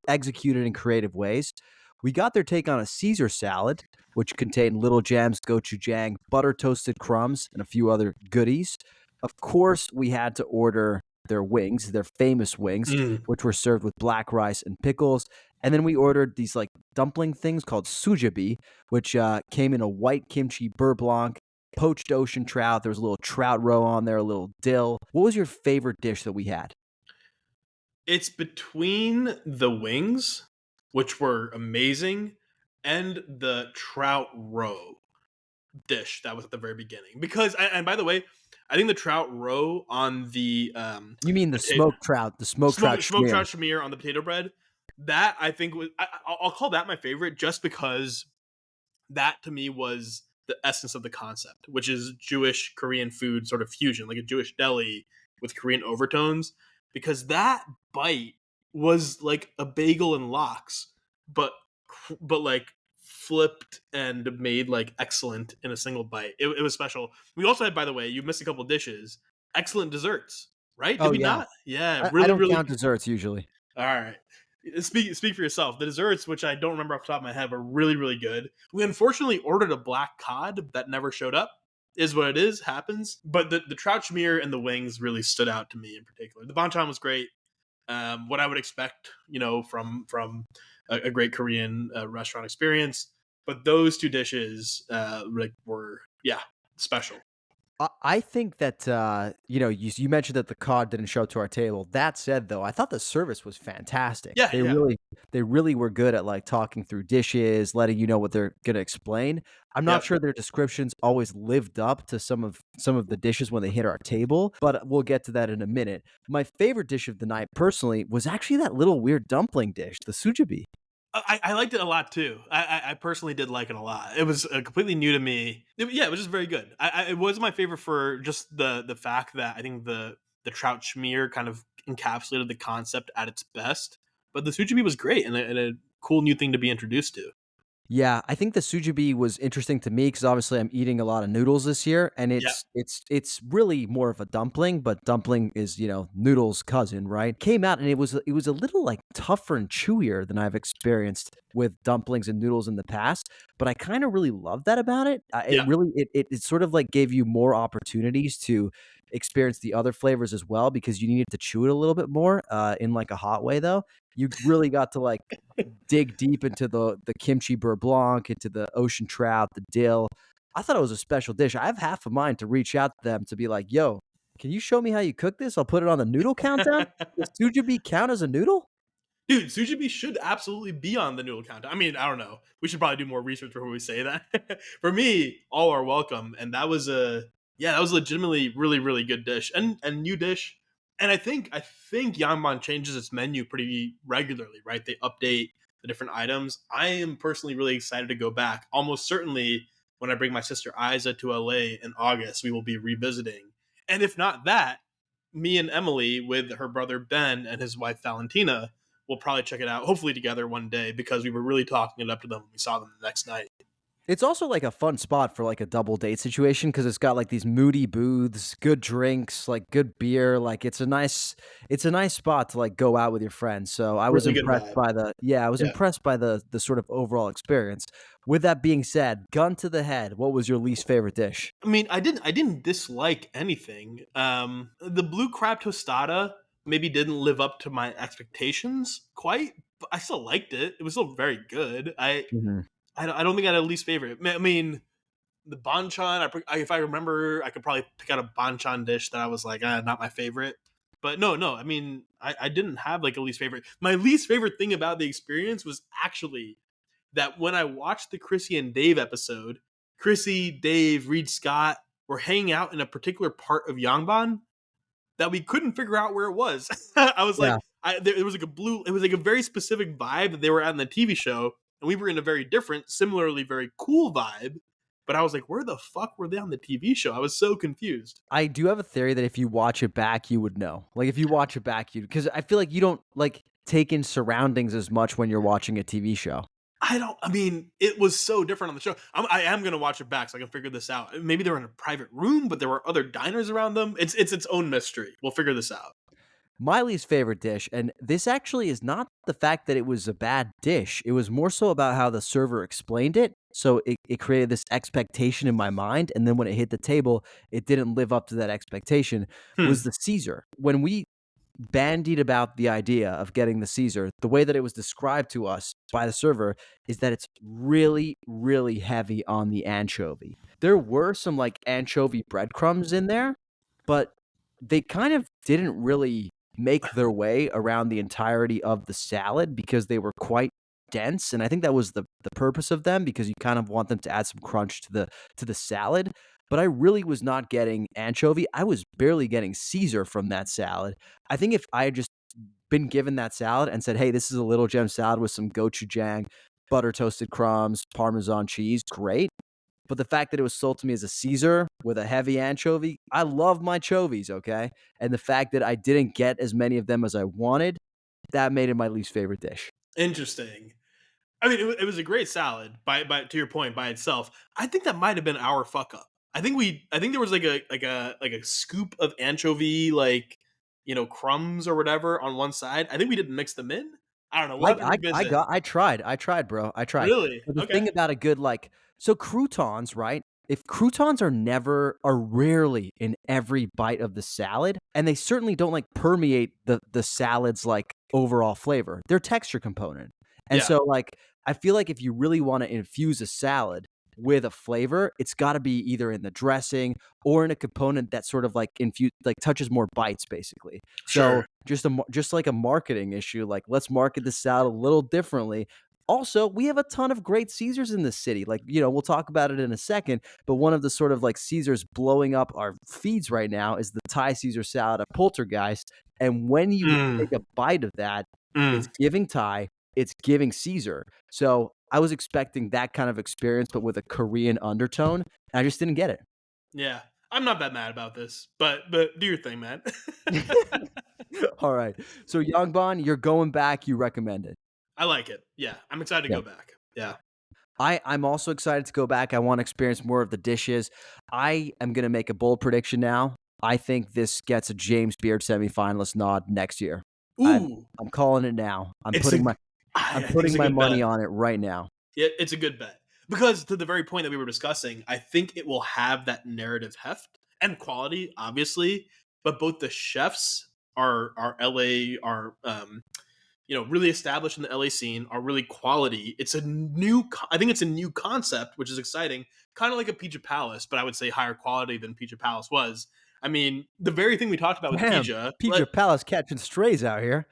executed in creative ways. We got their take on a Caesar salad, which contained little jams, gochujang, butter toasted crumbs, and a few other goodies. Of course, we had to order their wings, their famous wings, which were served with black rice and pickles. And then we ordered these like dumpling things called sujabi, which came in a white kimchi beurre blanc, poached ocean trout. There was a little trout roe on there, a little dill. What was your favorite dish that we had? It's between the wings, which were amazing, and the trout roe dish that was at the very beginning. Because, and by the way, I think the trout roe on the You mean the smoked trout, smoked trout schmear. schmear on the potato bread, that I think was, I'll call that my favorite, just because that to me was the essence of the concept, which is Jewish Korean food sort of fusion, like a Jewish deli with Korean overtones. Because that bite was like a bagel and lox, but like flipped and made like excellent in a single bite. It was special. We also had, by the way, you missed a couple dishes. Excellent desserts, right? Did we not? Yeah, I don't really. count desserts usually. All right. Speak for yourself. The desserts, which I don't remember off the top of my head, were really good. We unfortunately ordered a black cod that never showed up. Is what it is, happens. But the trout schmear and the wings really stood out to me in particular. The banchan was great. What I would expect, you know, from a great Korean restaurant experience. But those 2 dishes were special. I think that, you know, you mentioned that the cod didn't show up to our table. That said, though, I thought the service was fantastic. Yeah, They really were good at like talking through dishes, letting you know what they're gonna explain. I'm not sure their descriptions always lived up to some of the dishes when they hit our table, but we'll get to that in a minute. My favorite dish of the night, personally, was actually that little weird dumpling dish, the sujabi. I liked it a lot too. I personally did like it a lot. It was completely new to me. It was just very good. It was my favorite for just the fact that I think the trout schmear kind of encapsulated the concept at its best. But the sujabi was great and a cool new thing to be introduced to. Yeah, I think the sujabi was interesting to me because obviously I'm eating a lot of noodles this year, and it's really more of a dumpling, but dumpling is, you know, noodles' cousin, right? Came out and it was a little like tougher and chewier than I've experienced with dumplings and noodles in the past, but I kind of really love that about it. It sort of like gave you more opportunities to experience the other flavors as well because you needed to chew it a little bit more in like a hot way though. You really got to like dig deep into the kimchi beurre blanc, into the ocean trout, the dill. I thought it was a special dish. I have half a mind to reach out to them to be like, yo, can you show me how you cook this? I'll put it on the noodle countdown. Does sujabi count as a noodle? Dude, sujabi should absolutely be on the noodle countdown. I mean, I don't know. We should probably do more research before we say that. For me, all are welcome, and that was legitimately really good dish and new dish. And I think Yangban changes its menu pretty regularly, right? They update the different items. I am personally really excited to go back. Almost certainly, when I bring my sister Isa to LA in August, we will be revisiting. And if not that, me and Emily, with her brother Ben and his wife Valentina, will probably check it out, hopefully together one day, because we were really talking it up to them when we saw them the next night. It's also like a fun spot for like a double date situation because it's got like these moody booths, good drinks, like good beer. Like it's a nice spot to like go out with your friends. So I was Really good impressed vibe. impressed by the sort of overall experience. With that being said, gun to the head, what was your least favorite dish? I mean, I didn't dislike anything. The blue crab tostada maybe didn't live up to my expectations quite, but I still liked it. It was still very good. I Mhm. I don't, I don't think I had a least favorite. I mean, the banchan. If I remember, I could probably pick out a banchan dish that I was like, not my favorite. But no. I mean, I didn't have like a least favorite. My least favorite thing about the experience was actually that when I watched the Chrissy and Dave episode, Chrissy, Dave, Reed Scott were hanging out in a particular part of Yangban that we couldn't figure out where it was. I was like, Yeah. there was like it was like a very specific vibe that they were at in the TV show, and we were in a very different, similarly very cool vibe. But I was like, where the fuck were they on the TV show? I was so confused. I do have a theory that if you watch it back, you would know. Like, if you watch it back, you because I feel like you don't, like, take in surroundings as much when you're watching a TV show. I mean, it was so different on the show. I am going to watch it back so I can figure this out. Maybe they were in a private room, but there were other diners around them. It's its own mystery. We'll figure this out. My least favorite dish, and this actually is not the fact that it was a bad dish. It was more so about how the server explained it. So it created this expectation in my mind. And then when it hit the table, it didn't live up to that expectation, was Hmm. the Caesar. When we bandied about the idea of getting the Caesar, the way that it was described to us by the server is that it's really, really heavy on the anchovy. There were some like anchovy breadcrumbs in there, but they kind of didn't really make their way around the entirety of the salad because they were quite dense. And I think that was the purpose of them, because you kind of want them to add some crunch to the salad. But I really was not getting anchovy. I was barely getting Caesar from that salad. I think if I had just been given that salad and said, "Hey, this is a little gem salad with some gochujang, butter toasted crumbs, Parmesan cheese," great. But the fact that it was sold to me as a Caesar with a heavy anchovy, I love my chovies, okay? And the fact that I didn't get as many of them as I wanted, that made it my least favorite dish. Interesting. I mean, it was a great salad. By to your point, by itself, I think that might have been our fuck up. I think there was like a scoop of anchovy, like, crumbs or whatever on one side. I think we didn't mix them in. I don't know. We'll have to revisit. I tried, bro. I tried. Really? But the Okay. thing about a good, like, so croutons, right? If croutons are rarely in every bite of the salad, and they certainly don't like permeate the salad's like overall flavor. They're texture component. And Yeah. so like I feel like if you really want to infuse a salad with a flavor, it's got to be either in the dressing or in a component that sort of like touches more bites basically. So Sure. just like a marketing issue, like let's market this salad a little differently. Also, we have a ton of great Caesars in this city. Like, we'll talk about it in a second, but one of the sort of like Caesars blowing up our feeds right now is the Thai Caesar salad at Poltergeist. And when you Mm, take a bite of that, it's mm. giving Thai, it's giving Caesar. So I was expecting that kind of experience, but with a Korean undertone. And I just didn't get Yeah. I'm not that mad about this, but do your thing, man. it. All right. So Yangban, you're going back. You recommend it. I like it. Yeah, I'm excited to Yeah. go back. Yeah. I'm also excited to go back. I want to experience more of the dishes. I am going to make a bold prediction now. I think this gets a James Beard semifinalist nod next year. I'm Ooh, I'm calling it now. it's a. I'm I think it's putting a my good bet. money on it right now. Yeah, it's a good bet because to the very point that we were discussing, I think it will have that narrative heft and quality, obviously. But both the chefs are LA are really established in the LA scene, are really quality. It's a I think it's a new concept, which is exciting, kind of like a Pizza Palace, but I would say higher quality than Pizza Palace was. I mean, the very thing we talked about with Damn, Pizza, Pizza Palace catching strays out here.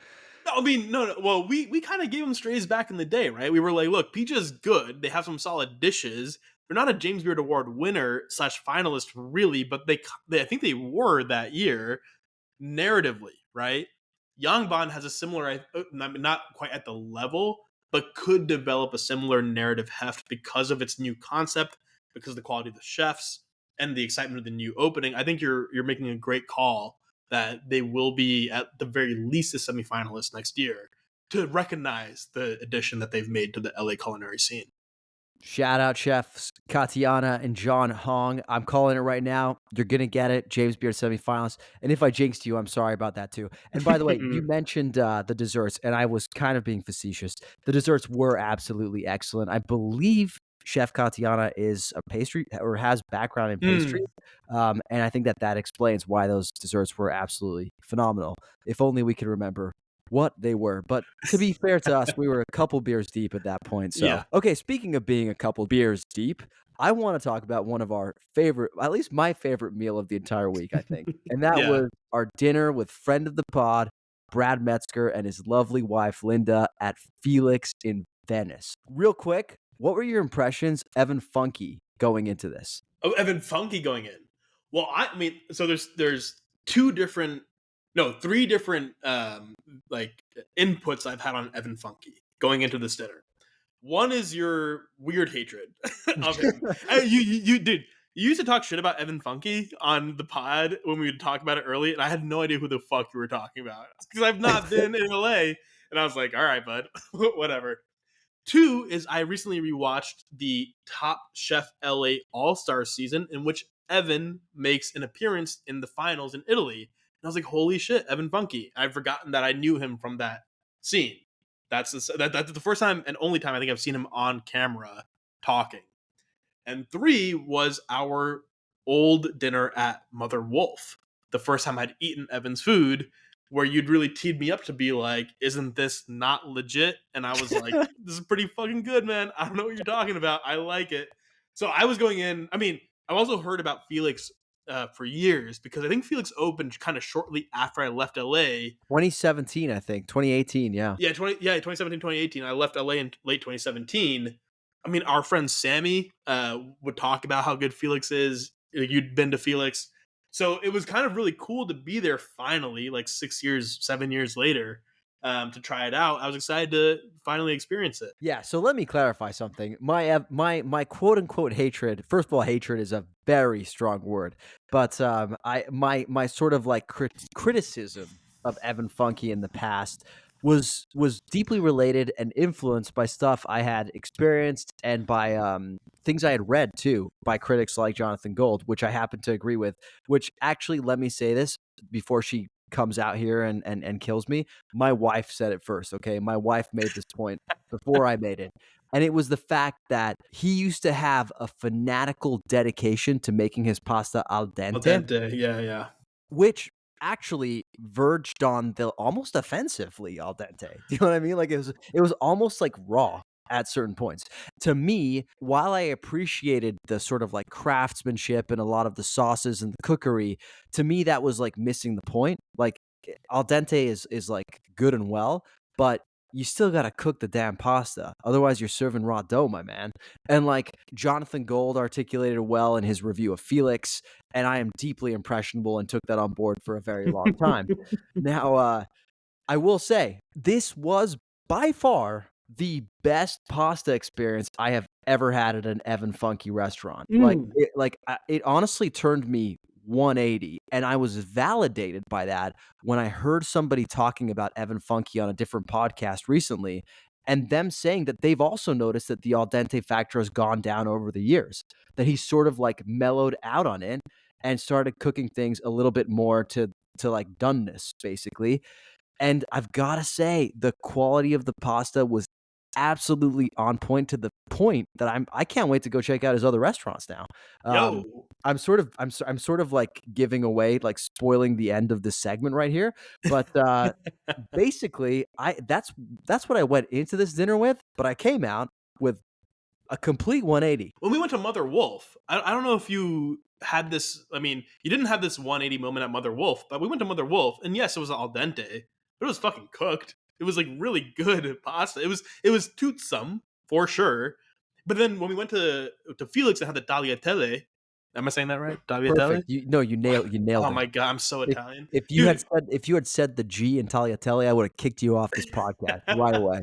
no, I mean, no, no. Well, we kind of gave them strays back in the day, right? We were like, look, Pizza's good. They have some solid dishes. They're not a James Beard Award winner slash finalist, really, but I think they were that year narratively, right? Yangban has a similar, I mean, not quite at the level, but could develop a similar narrative heft because of its new concept, because of the quality of the chefs and the excitement of the new opening. I think you're making a great call that they will be at the very least a semifinalist next year to recognize the addition that they've made to the LA culinary scene. Shout out chefs Katiana and John Hong. I'm calling it right now. You're gonna get it. James Beard semifinals. And if I jinxed you, I'm sorry about that too. And by the way, you mentioned the desserts, and I was kind of being facetious. The desserts were absolutely excellent. I believe Chef Katiana is a pastry or has background in pastry, Mm. and I think that explains why those desserts were absolutely phenomenal. If only we could remember what they were. But to be fair to us, we were a couple beers deep at that point. So, Yeah. okay, speaking of being a couple beers deep, I want to talk about one of our favorite, at least my favorite meal of the entire week, I think. And that Yeah. was our dinner with friend of the pod, Brad Metzger, and his lovely wife, Linda, at Felix in Venice. Real quick, what were your impressions, Evan Funke, going into this? Oh, Evan Funke going in. Well, I mean, so there's two different, no, three different like inputs I've had on Evan Funke going into this dinner. One is your weird hatred of him. You dude, you used to talk shit about Evan Funke on the pod when we would talk about it early, and I had no idea who the fuck you were talking about because I've not been in LA, and I was like, all right, bud, whatever. Two is I recently rewatched the Top Chef LA All Star season in which Evan makes an appearance in the finals in Italy. And I was like, holy shit, Evan Funke. I've forgotten that I knew him from that scene. That's the first time and only time I think I've seen him on camera talking. And three was our old dinner at Mother Wolf. The first time I'd eaten Evan's food, where you'd really teed me up to be like, isn't this not legit? And I was like, this is pretty fucking good, man. I don't know what you're talking about. I like it. So I was going in. I mean, I've also heard about Felix for years because I think Felix opened kind of shortly after I left LA. 2017, I think. 2018, yeah. Yeah, 2017, 2018. I left LA in late 2017. I mean, our friend Sammy would talk about how good Felix is. You'd been to Felix. So it was kind of really cool to be there finally, like 7 years later, to try it out. I was excited to finally experience it. Yeah, so let me clarify something. My quote unquote hatred. First of all, hatred is a very strong word, but my sort of like criticism of Evan Funke in the past was deeply related and influenced by stuff I had experienced and by things I had read too by critics like Jonathan Gold, which I happen to agree with. Which actually, let me say this before she comes out here and kills me. My wife said it first, okay? My wife made this point before I made it. And it was the fact that he used to have a fanatical dedication to making his pasta al Al dente, dente, yeah. which actually verged on the almost offensively al dente. Do you know what I mean? Like it was almost like raw at certain points. To me, while I appreciated the sort of like craftsmanship and a lot of the sauces and the cookery, to me that was like missing the point. Like al dente is like good and well, but you still got to cook the damn pasta. Otherwise you're serving raw dough, my man. And like Jonathan Gold articulated well in his review of Felix, and I am deeply impressionable and took that on board for a very long time. Now, I will say this was by far the best pasta experience I have ever had at an Evan Funke restaurant. Mm. It honestly turned me 180, and I was validated by that when I heard somebody talking about Evan Funke on a different podcast recently, and them saying that they've also noticed that the al dente factor has gone down over the years, that he's sort of like mellowed out on it and started cooking things a little bit more to like doneness, basically. And I've got to say, the quality of the pasta was absolutely on point, to the point that I can't wait to go check out his other restaurants now. Um, Yo. I'm sort of like giving away, like spoiling the end of this segment right here. But basically, that's what I went into this dinner with. But I came out with a complete 180. When we went to Mother Wolf, I don't know if you had this. I mean, you didn't have this 180 moment at Mother Wolf, but we went to Mother Wolf, and yes, it was al dente, but it was fucking cooked. It was like really good pasta. It was toothsome for sure. But then when we went to Felix and had the tagliatelle, am I saying that right? Tagliatelle. Perfect. You nailed Oh it. my god, I'm so If Italian, if you dude. had said the G in tagliatelle, I would have kicked you off this podcast right away.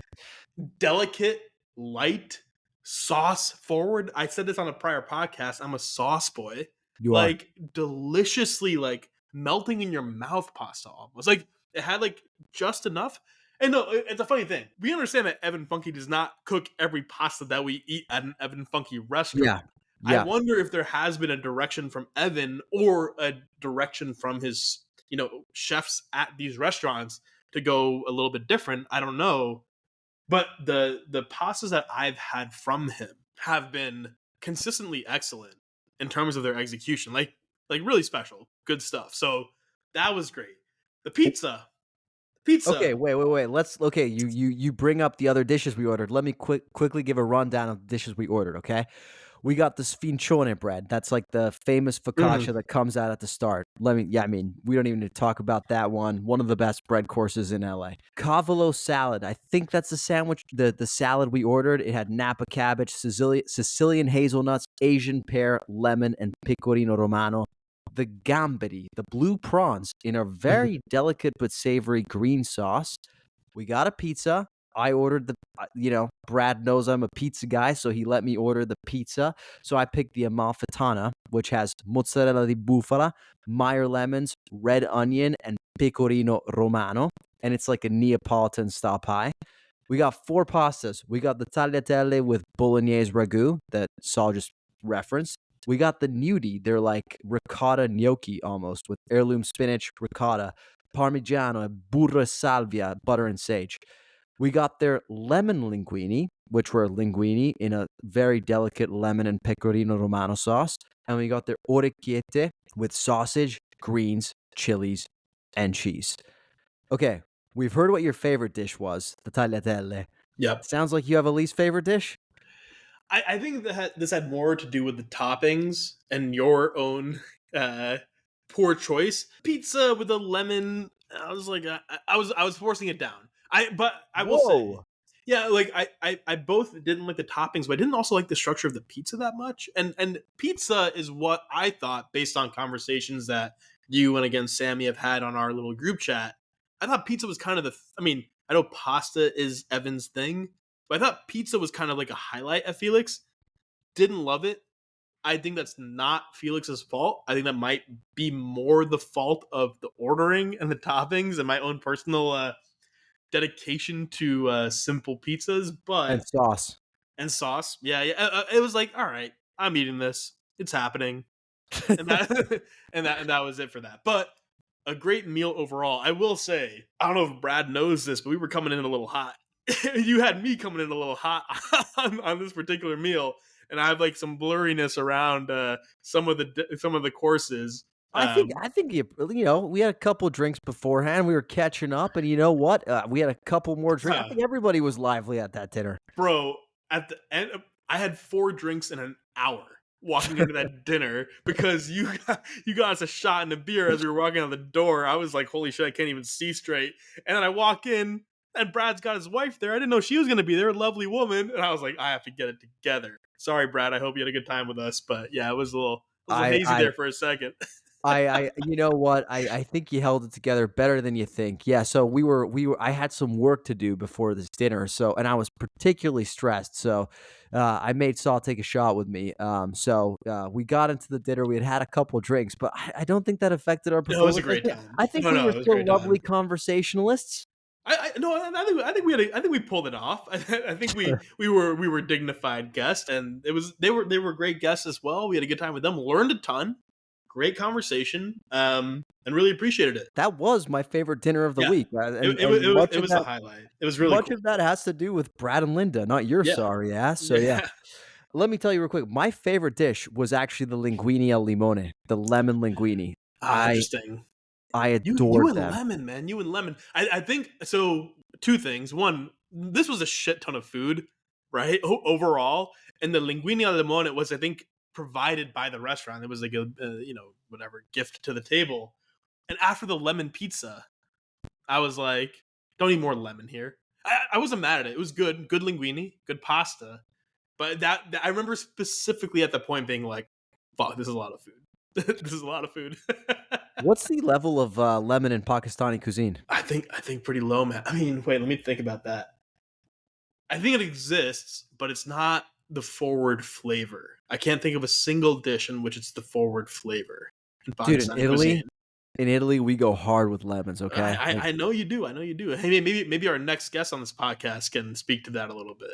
Delicate, light, sauce forward. I said this on a prior podcast. I'm a sauce boy. You are. Like deliciously, like melting in your mouth pasta almost. Like it had like just enough. And no, it's a funny thing. We understand that Evan Funke does not cook every pasta that we eat at an Evan Funke restaurant. Yeah. I Yeah. wonder if there has been a direction from Evan or a direction from his, chefs at these restaurants to go a little bit different. I don't know. But the pastas that I've had from him have been consistently excellent in terms of their execution. Like really special, good stuff. So that was great. The pizza, Pizza. Okay, wait. You bring up the other dishes we ordered. Let me quickly give a rundown of the dishes we ordered, okay? We got the sfincione bread. That's like the famous Mhm. focaccia that comes out at the start. I mean, we don't even need to talk about that one. One of the best bread courses in LA. Cavolo salad. I think that's the sandwich, the salad we ordered. It had Napa cabbage, Sicilian hazelnuts, Asian pear, lemon, and pecorino romano. The gamberi, the blue prawns, in a Mhm. very delicate but savory green sauce. We got a pizza. I ordered Brad knows I'm a pizza guy, so he let me order the pizza. So I picked the amalfitana, which has mozzarella di bufala, Meyer lemons, red onion, and pecorino romano. And it's like a Neapolitan style pie. We got 4 pastas. We got the tagliatelle with bolognese ragu that Saul just referenced. We got the gnudi. They're like ricotta gnocchi almost with heirloom spinach, ricotta, parmigiano, and burra salvia, butter and sage. We got their lemon linguine, which were linguine in a very delicate lemon and pecorino romano sauce. And we got their orecchiette with sausage, greens, chilies, and cheese. Okay, we've heard what your favorite dish was, the tagliatelle. Yep. Sounds like you have a least favorite dish? I think that this had more to do with the toppings and your own uh, poor choice. Pizza with a lemon. I was like, I was forcing it down. But I will say, Whoa. yeah, like I both didn't like the toppings, but I didn't also like the structure of the pizza that much. And pizza is what I thought based on conversations that you and again Sammy have had on our little group chat. I thought pizza was kind of I mean, I know pasta is Evan's thing, but I thought pizza was kind of like a highlight at Felix. Didn't love it. I think that's not Felix's fault. I think that might be more the fault of the ordering and the toppings and my own personal dedication to simple pizzas, And but sauce. and sauce. Yeah. It was like, all right, I'm eating this. It's happening, and that and that was it for that. But a great meal overall. I will say, I don't know if Brad knows this, but we were coming in a little hot. You had me coming in a little hot on this particular meal, and I have like some blurriness around some of the courses. I think we had a couple drinks beforehand. We were catching up, and you know what? We had a couple more drinks. I think everybody was lively at that dinner. Bro, at the end, I had 4 drinks in an hour walking into that dinner because you got us a shot and a beer as we were walking out the door. I was like, holy shit, I can't even see straight. And then I walk in, and Brad's got his wife there. I didn't know she was going to be there, a lovely woman. And I was like, I have to get it together. Sorry, Brad. I hope you had a good time with us. But yeah, it was a little I, hazy I there for a second. you know what? I think you held it together better than you think. Yeah. So I had some work to do before this dinner. So, and I was particularly stressed. So, I made Saul take a shot with me. We got into the dinner. We had a couple drinks, but I don't think that affected our No, it was a performance. great time. I think No, we no, were it was a still great lovely time. conversationalists. No, I think we pulled it off. I think we were dignified guests, and they were great guests as well. We had a good time with them, learned a ton, great conversation, and really appreciated it. That was my favorite dinner of the Yeah, week, and it was the highlight. It was really much cool. of that has to do with Brad and Linda, not your Yeah, sorry ass. So yeah. yeah. Let me tell you real quick. My favorite dish was actually the linguine al limone, the lemon linguine. I Interesting. I You adored and them. lemon, man. You and lemon. I think so. 2 things. One, this was a shit ton of food, right? Overall, and the linguine al limone was, I think, provided by the restaurant. It was like a whatever gift to the table. And after the lemon pizza, I was like, don't need more lemon here. I wasn't mad at it. It was good linguine, good pasta. But that I remember specifically at the point being like, fuck, this is a lot of food. This is a lot of food. What's the level of lemon in Pakistani cuisine? I think pretty low, man. I mean, wait, let me think about that. I think it exists, but it's not the forward flavor. I can't think of a single dish in which it's the forward flavor in Dude, Pakistani cuisine. in Italy, we go hard with lemons, okay? I know you do. I know you do. Hey, maybe our next guest on this podcast can speak to that a little bit.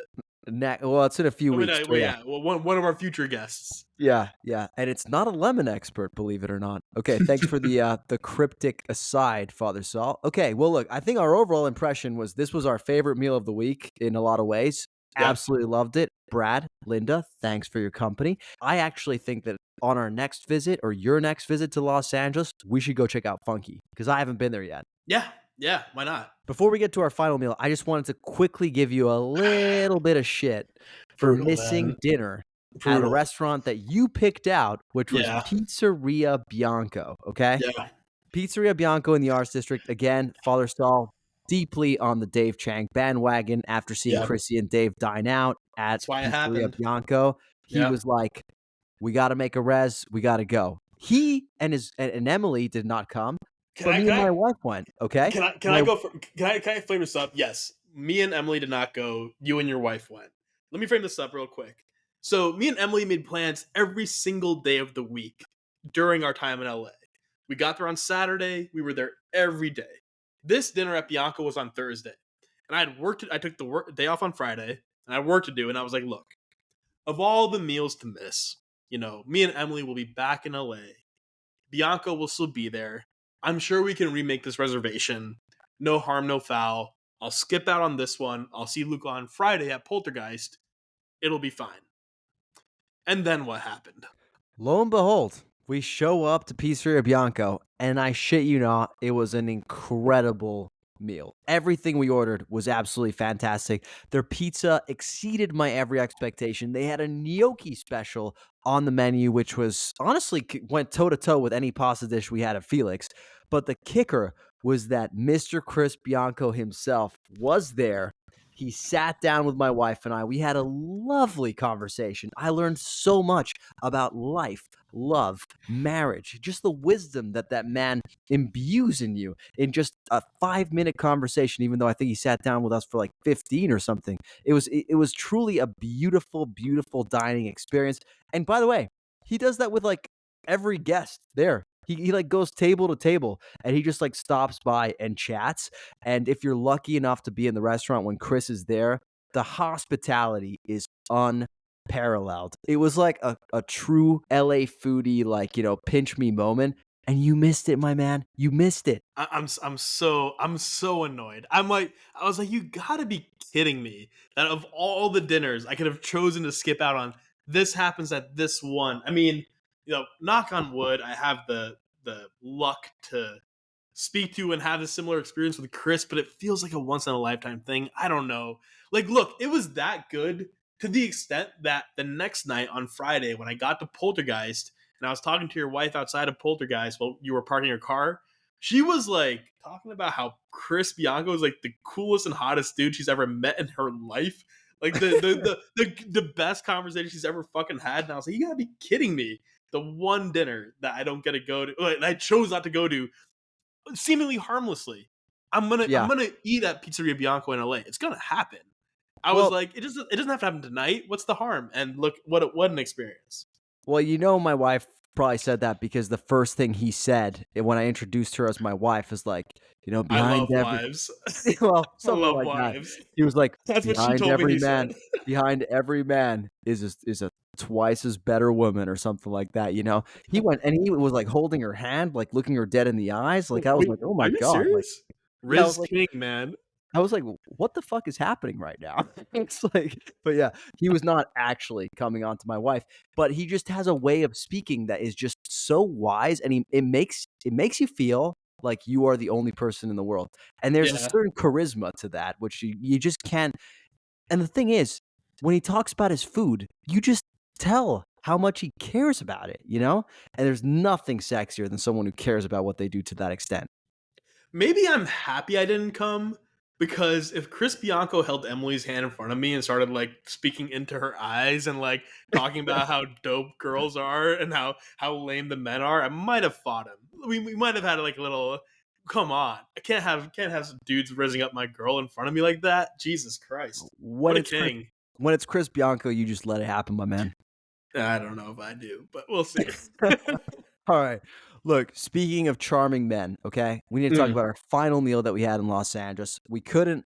Well, it's in a few weeks. So yeah. Well, one of our future guests. Yeah, and it's not a lemon expert, believe it or not. Okay, thanks for the cryptic aside, Father Sal. Okay, well, look, I think our overall impression was this was our favorite meal of the week in a lot of ways. Yeah. Absolutely loved it. Brad, Linda, thanks for your company. I actually think that on our next visit or your next visit to Los Angeles, we should go check out Funke because I haven't been there yet. Yeah, Yeah, why not? Before we get to our final meal, I just wanted to quickly give you a little bit of shit for Brutal, missing man. dinner at a Brutal. restaurant that you picked out, which was Yeah. Pizzeria Bianco, okay? Yeah. Pizzeria Bianco in the Arts District. Again, Father Sal deeply on the Dave Chang bandwagon after seeing Yeah. Chrissy and Dave dine out at That's why it Pizzeria happened. Bianco. He Yeah. was like, we got to make a res. We got to go. He and Emily did not come, Can but I me can and my I wife went, okay? can I go for can I frame this up? Yes. Me and Emily did not go. You and your wife went. Let me frame this up real quick. So me and Emily made plans every single day of the week during our time in LA. We got there on Saturday. We were there every day. This dinner at Bianco was on Thursday. And I took the day off on Friday and I had work to do. And I was like, look, of all the meals to miss, me and Emily will be back in LA. Bianco will still be there. I'm sure we can remake this reservation. No harm, no foul. I'll skip out on this one. I'll see Luca on Friday at Poltergeist. It'll be fine. And then what happened? Lo and behold, we show up to Pizzeria Bianco, and I shit you not, it was an incredible meal. Everything we ordered was absolutely fantastic. Their pizza exceeded my every expectation. They had a gnocchi special on the menu, which was honestly went toe to toe with any pasta dish we had at Felix. But the kicker was that Mr. Chris Bianco himself was there. He sat down with my wife and I. We had a lovely conversation. I learned so much about life, love, marriage, just the wisdom that that man imbues in you in just a 5-minute conversation, even though I think he sat down with us for like 15 or something. It was truly a beautiful, beautiful dining experience. And by the way, he does that with like every guest there. He like goes table to table and he just like stops by and chats. And if you're lucky enough to be in the restaurant when Chris is there, the hospitality is unparalleled. It was like a true LA foodie, like, pinch me moment. And you missed it, my man. You missed it. I'm so annoyed. I was like, you gotta be kidding me. That of all the dinners I could have chosen to skip out on, this happens at this one. I mean, knock on wood, I have the luck to speak to and have a similar experience with Chris, but it feels like a once in a lifetime thing. I don't know. Like, look, it was that good to the extent that the next night on Friday, when I got to Poltergeist and I was talking to your wife outside of Poltergeist while you were parking your car, she was like talking about how Chris Bianco is like the coolest and hottest dude she's ever met in her life. Like the best conversation she's ever fucking had. And I was like, you gotta be kidding me. The one dinner that I don't get to go to, like, I chose not to go to, seemingly harmlessly. I'm Yeah. gonna eat at Pizzeria Bianco in LA. It's gonna happen. I was Well, like, it doesn't have to happen tonight. What's the harm? And look, what an experience. Well, my wife probably said that because the first thing he said when I introduced her as my wife is like, I behind love every wives. well, I something love like that. wives. He was like, That's what she told me. He said. behind every man is a twice as better woman or something like that. He went and he was like holding her hand, like looking her dead in the eyes. Like I was Wait, like, oh are my you god, like serious? yeah, I was Riz like. King, man. I was like, what the fuck is happening right now? It's like, but yeah, he was not actually coming on to my wife, but he just has a way of speaking that is just so wise, and it makes you feel like you are the only person in the world. And there's a Yeah. certain charisma to that, which you just can't. And the thing is, when he talks about his food, you just tell how much he cares about it. And there's nothing sexier than someone who cares about what they do to that extent. Maybe I'm happy I didn't come, because if Chris Bianco held Emily's hand in front of me and started like speaking into her eyes and like talking about how dope girls are and how lame the men are, I might have fought him. We might have had like a little. Come on, I can't have some dudes raising up my girl in front of me like that. Jesus Christ, When what a it's Chris, king! when it's Chris Bianco, you just let it happen, my man. I don't know if I do, but we'll see. All right. Look, speaking of charming men, okay, we need to talk Mm, about our final meal that we had in Los Angeles. We couldn't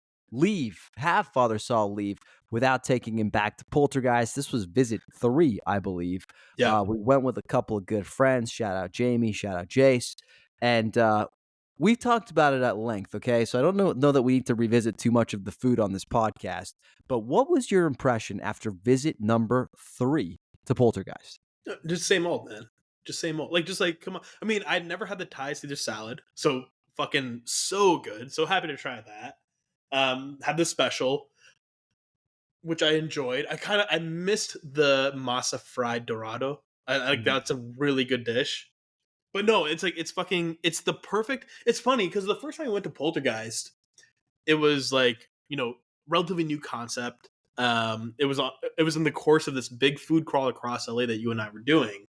have Father Saul leave without taking him back to Poltergeist. This was visit 3, I believe. yeah. We went with a couple of good friends. Shout out Jamie, shout out Jace. And we've talked about it at length, okay? So I don't know that we need to revisit too much of the food on this podcast. But what was your impression after visit number 3 to Poltergeist? Just same old, man. Just same old. Like, just like, come on. I mean, I'd never had the Thai Caesar salad, so fucking so good. So happy to try that. Had the special, which I enjoyed. I missed the masa fried dorado. I like that's a really good dish. But no, it's like it's the perfect. It's funny because the first time I went to Poltergeist, it was like, relatively new concept. It was in the course of this big food crawl across LA that you and I were doing.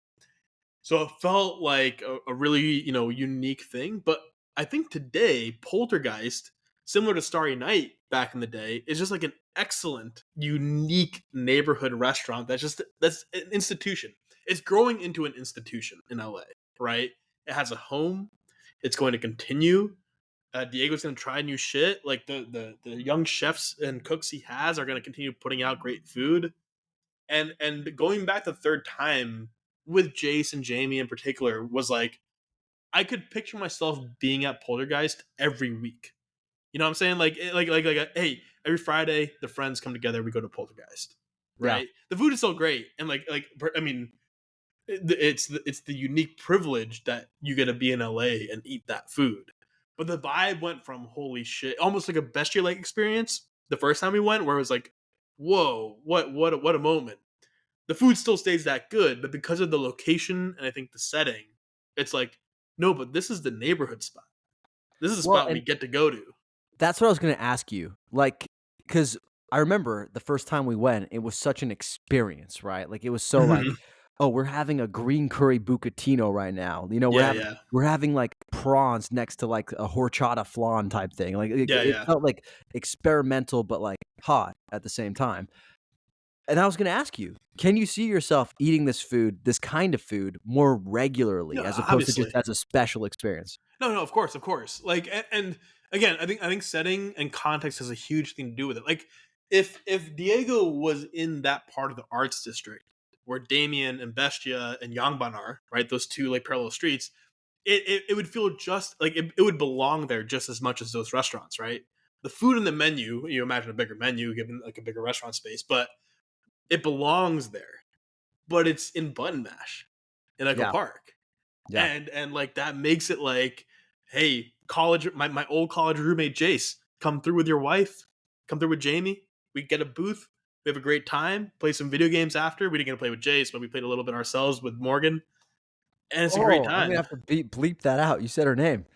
So it felt like a really, unique thing. But I think today, Poltergeist, similar to Starry Night back in the day, is just like an excellent, unique neighborhood restaurant that's an institution. It's growing into an institution in LA, right? It has a home. It's going to continue. Diego's going to try new shit. Like the young chefs and cooks he has are going to continue putting out great food. And going back the third time with Jace and Jamie in particular was like, I could picture myself being at Poltergeist every week. You know what I'm saying? Hey, every Friday the friends come together, we go to Poltergeist, right? Yeah. The food is so great, and I mean, it's the unique privilege that you get to be in LA and eat that food. But the vibe went from holy shit, almost like a Bestia like experience the first time we went, where it was like, whoa, what a moment. The food still stays that good, but because of the location and I think the setting, it's like, no, but this is the neighborhood spot. This is a spot we get to go to. That's what I was going to ask you. Like, because I remember the first time we went, it was such an experience, right? Like, it was so like, oh, we're having a green curry bucatino right now. We're having like prawns next to like a horchata flan type thing. Like, it felt like experimental, but like hot at the same time. And I was going to ask you, can you see yourself eating this kind of food, more regularly, as opposed to just as a special experience? No, of course. Like, and again, I think setting and context has a huge thing to do with it. Like, if Diego was in that part of the arts district where Damien and Bestia and Yangban are, right, those two like parallel streets, it would feel just like it would belong there just as much as those restaurants, right? The food in the menu, you imagine a bigger menu given like a bigger restaurant space, but it belongs there, but it's in Button Mash in Echo Park. Yeah. And like that makes it like, hey, my old college roommate Jace, come through with your wife, come through with Jamie. We get a booth. We have a great time. Play some video games after. We didn't get to play with Jace, but we played a little bit ourselves with Morgan. And it's a great time. I'm gonna have to bleep that out. You said her name.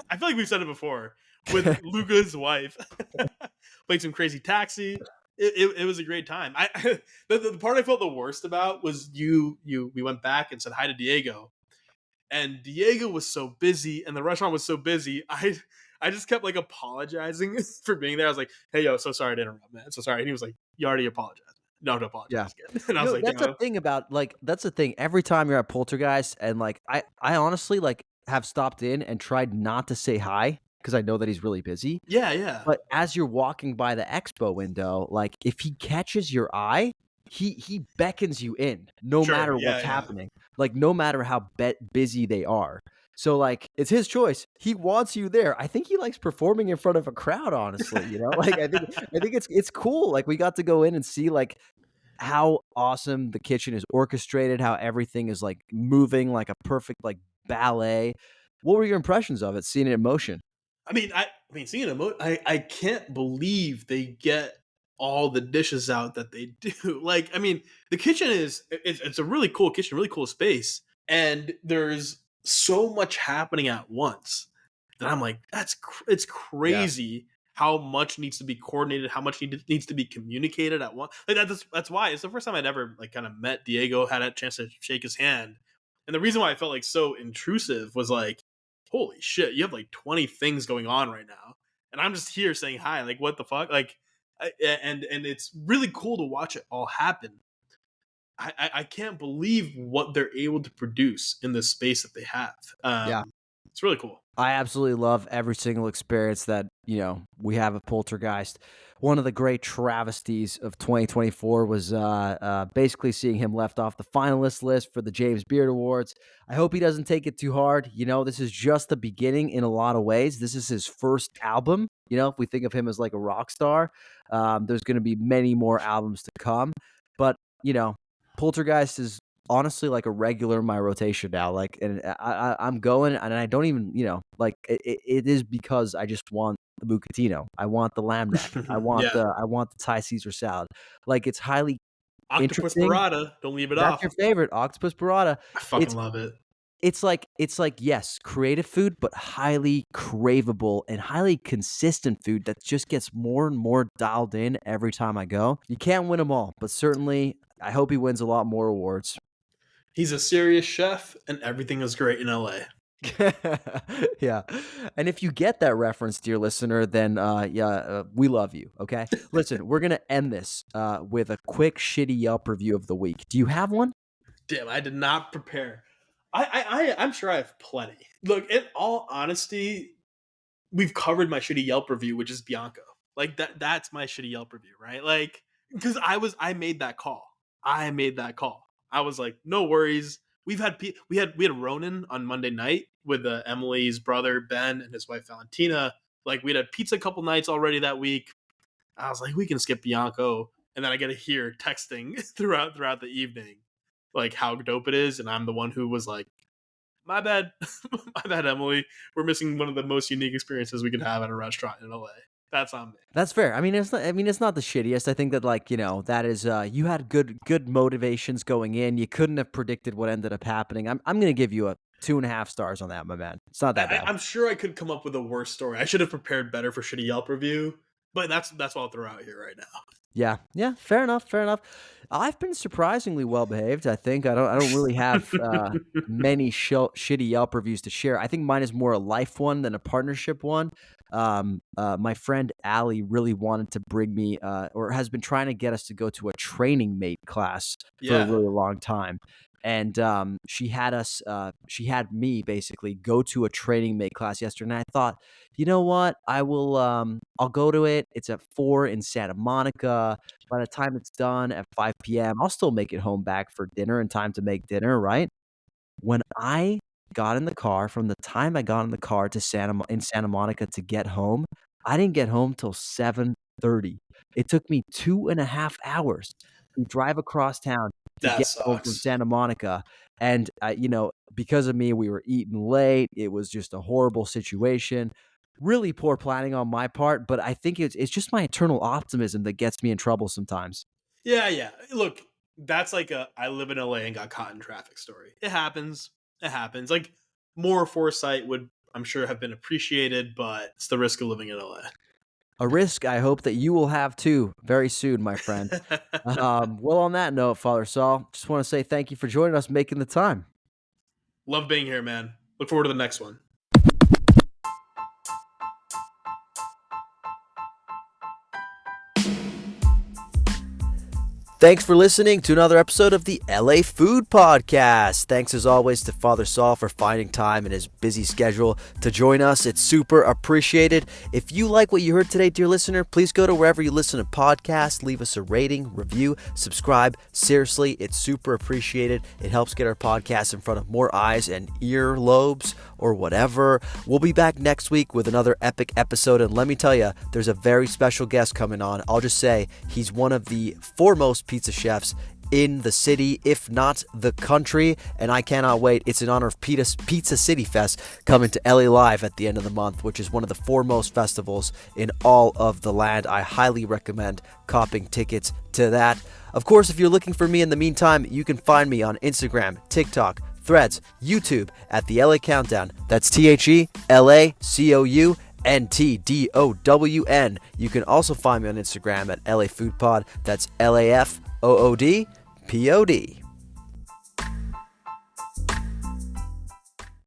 I feel like we've said it before. With Luca's wife. Played some Crazy Taxi. It was a great time. The part I felt the worst about was we went back and said hi to Diego, and Diego was so busy and the restaurant was so busy. I just kept like apologizing for being there. I was like, hey, yo, so sorry to interrupt, man. So sorry. And he was like, you already apologized. No, don't apologize again. And I was like, that's the thing about that's the thing. Every time you're at Poltergeist, and like I honestly like have stopped in and tried not to say hi, because I know that he's really busy. Yeah. But as you're walking by the expo window, like if he catches your eye, he beckons you in, no matter what's happening. Like no matter how busy they are. So like it's his choice. He wants you there. I think he likes performing in front of a crowd, honestly. Like I think it's cool. Like we got to go in and see like how awesome the kitchen is orchestrated, how everything is like moving like a perfect like ballet. What were your impressions of it, seeing it in motion? I mean, seeing it, I can't believe they get all the dishes out that they do. Like, I mean, the kitchen it's a really cool kitchen, really cool space, and there's so much happening at once that I'm like, it's crazy how much needs to be coordinated, how much needs to be communicated at once. Like that's why it's the first time I'd ever like kind of met Diego, had a chance to shake his hand, and the reason why I felt like so intrusive was like, holy shit, you have like 20 things going on right now, and I'm just here saying hi. Like, what the fuck? Like, and it's really cool to watch it all happen. I can't believe what they're able to produce in the space that they have. It's really cool. I absolutely love every single experience that, we have at Poltergeist. One of the great travesties of 2024 was basically seeing him left off the finalist list for the James Beard Awards. I hope he doesn't take it too hard. This is just the beginning in a lot of ways. This is his first album. If we think of him as like a rock star, there's going to be many more albums to come. But, Poltergeist is honestly like a regular in my rotation now. Like, and I'm going, and I don't even, like it is because I just want the bucatino. I want the lamb neck. Yeah. I want the Thai Caesar salad. Like, it's highly Octopus interesting. burrata. Don't leave it That's off. your favorite, octopus burrata. I fucking love it. It's like, yes, creative food, but highly craveable and highly consistent food that just gets more and more dialed in every time I go. You can't win them all, but certainly I hope he wins a lot more awards. He's a serious chef, and everything is great in LA. Yeah. And if you get that reference, dear listener, then we love you. Okay. Listen, we're going to end this with a quick shitty Yelp review of the week. Do you have one? Damn, I did not prepare. I'm sure I have plenty. Look, in all honesty, we've covered my shitty Yelp review, which is Bianco. Like that's my shitty Yelp review, right? Like, because I made that call. I was like, no worries. We had Ronan on Monday night with Emily's brother Ben and his wife Valentina. Like, we'd had pizza a couple nights already that week. I was like, we can skip Bianco, and then I get to hear texting throughout the evening, like how dope it is, and I'm the one who was like, my bad, my bad, Emily. We're missing one of the most unique experiences we could have at a restaurant in LA. That's on me. That's fair. I mean, it's not the shittiest. I think that, like, that is you had good motivations going in. You couldn't have predicted what ended up happening. I'm gonna give you a 2.5 stars on that, my man. It's not that bad. I'm sure I could come up with a worse story. I should have prepared better for shitty Yelp review, but that's what I'll throw out here right now. Yeah, fair enough. I've been surprisingly well behaved. I think I don't really have many shitty Yelp reviews to share. I think mine is more a life one than a partnership one. My friend Allie really wanted to bring me, or has been trying to get us to go to a training mate class for a really long time. And she had me basically go to a training mate class yesterday. And I thought, you know what? I'll go to it. It's at 4 in Santa Monica. By the time it's done at 5 p.m., I'll still make it home back for dinner in time to make dinner, right? When I got in the car, from the time I got in the car to Santa Monica to get home, I didn't get home till 7:30. It took me 2.5 hours to drive across town to That get home from sucks. Santa Monica. And, because of me, we were eating late. It was just a horrible situation. Really poor planning on my part, but I think it's just my eternal optimism that gets me in trouble sometimes. Yeah. Look, that's like I live in LA and got caught in traffic story. It happens. Like, more foresight would, I'm sure, have been appreciated, but it's the risk of living in LA. A risk I hope that you will have too very soon, my friend. Well, on that note, Father Sal, just want to say thank you for joining us, making the time. Love being here, man. Look forward to the next one. Thanks for listening to another episode of the LA Food Podcast. Thanks as always to Father Sal for finding time in his busy schedule to join us. It's super appreciated. If you like what you heard today, dear listener, please go to wherever you listen to podcasts, leave us a rating, review, subscribe. Seriously, it's super appreciated. It helps get our podcast in front of more eyes and ear lobes or whatever. We'll be back next week with another epic episode, and let me tell you, there's a very special guest coming on. I'll just say he's one of the foremost pizza chefs in the city, if not the country, and I cannot wait. It's in honor of Pizza City Fest coming to LA Live at the end of the month, which is one of the foremost festivals in all of the land. I highly recommend copping tickets to that. Of course, if you're looking for me in the meantime, you can find me on Instagram, TikTok, Threads, YouTube at the LA Countdown. That's TheLaCounTDOWN. You can also find me on Instagram at LA Food Pod. That's LAFOODPOD.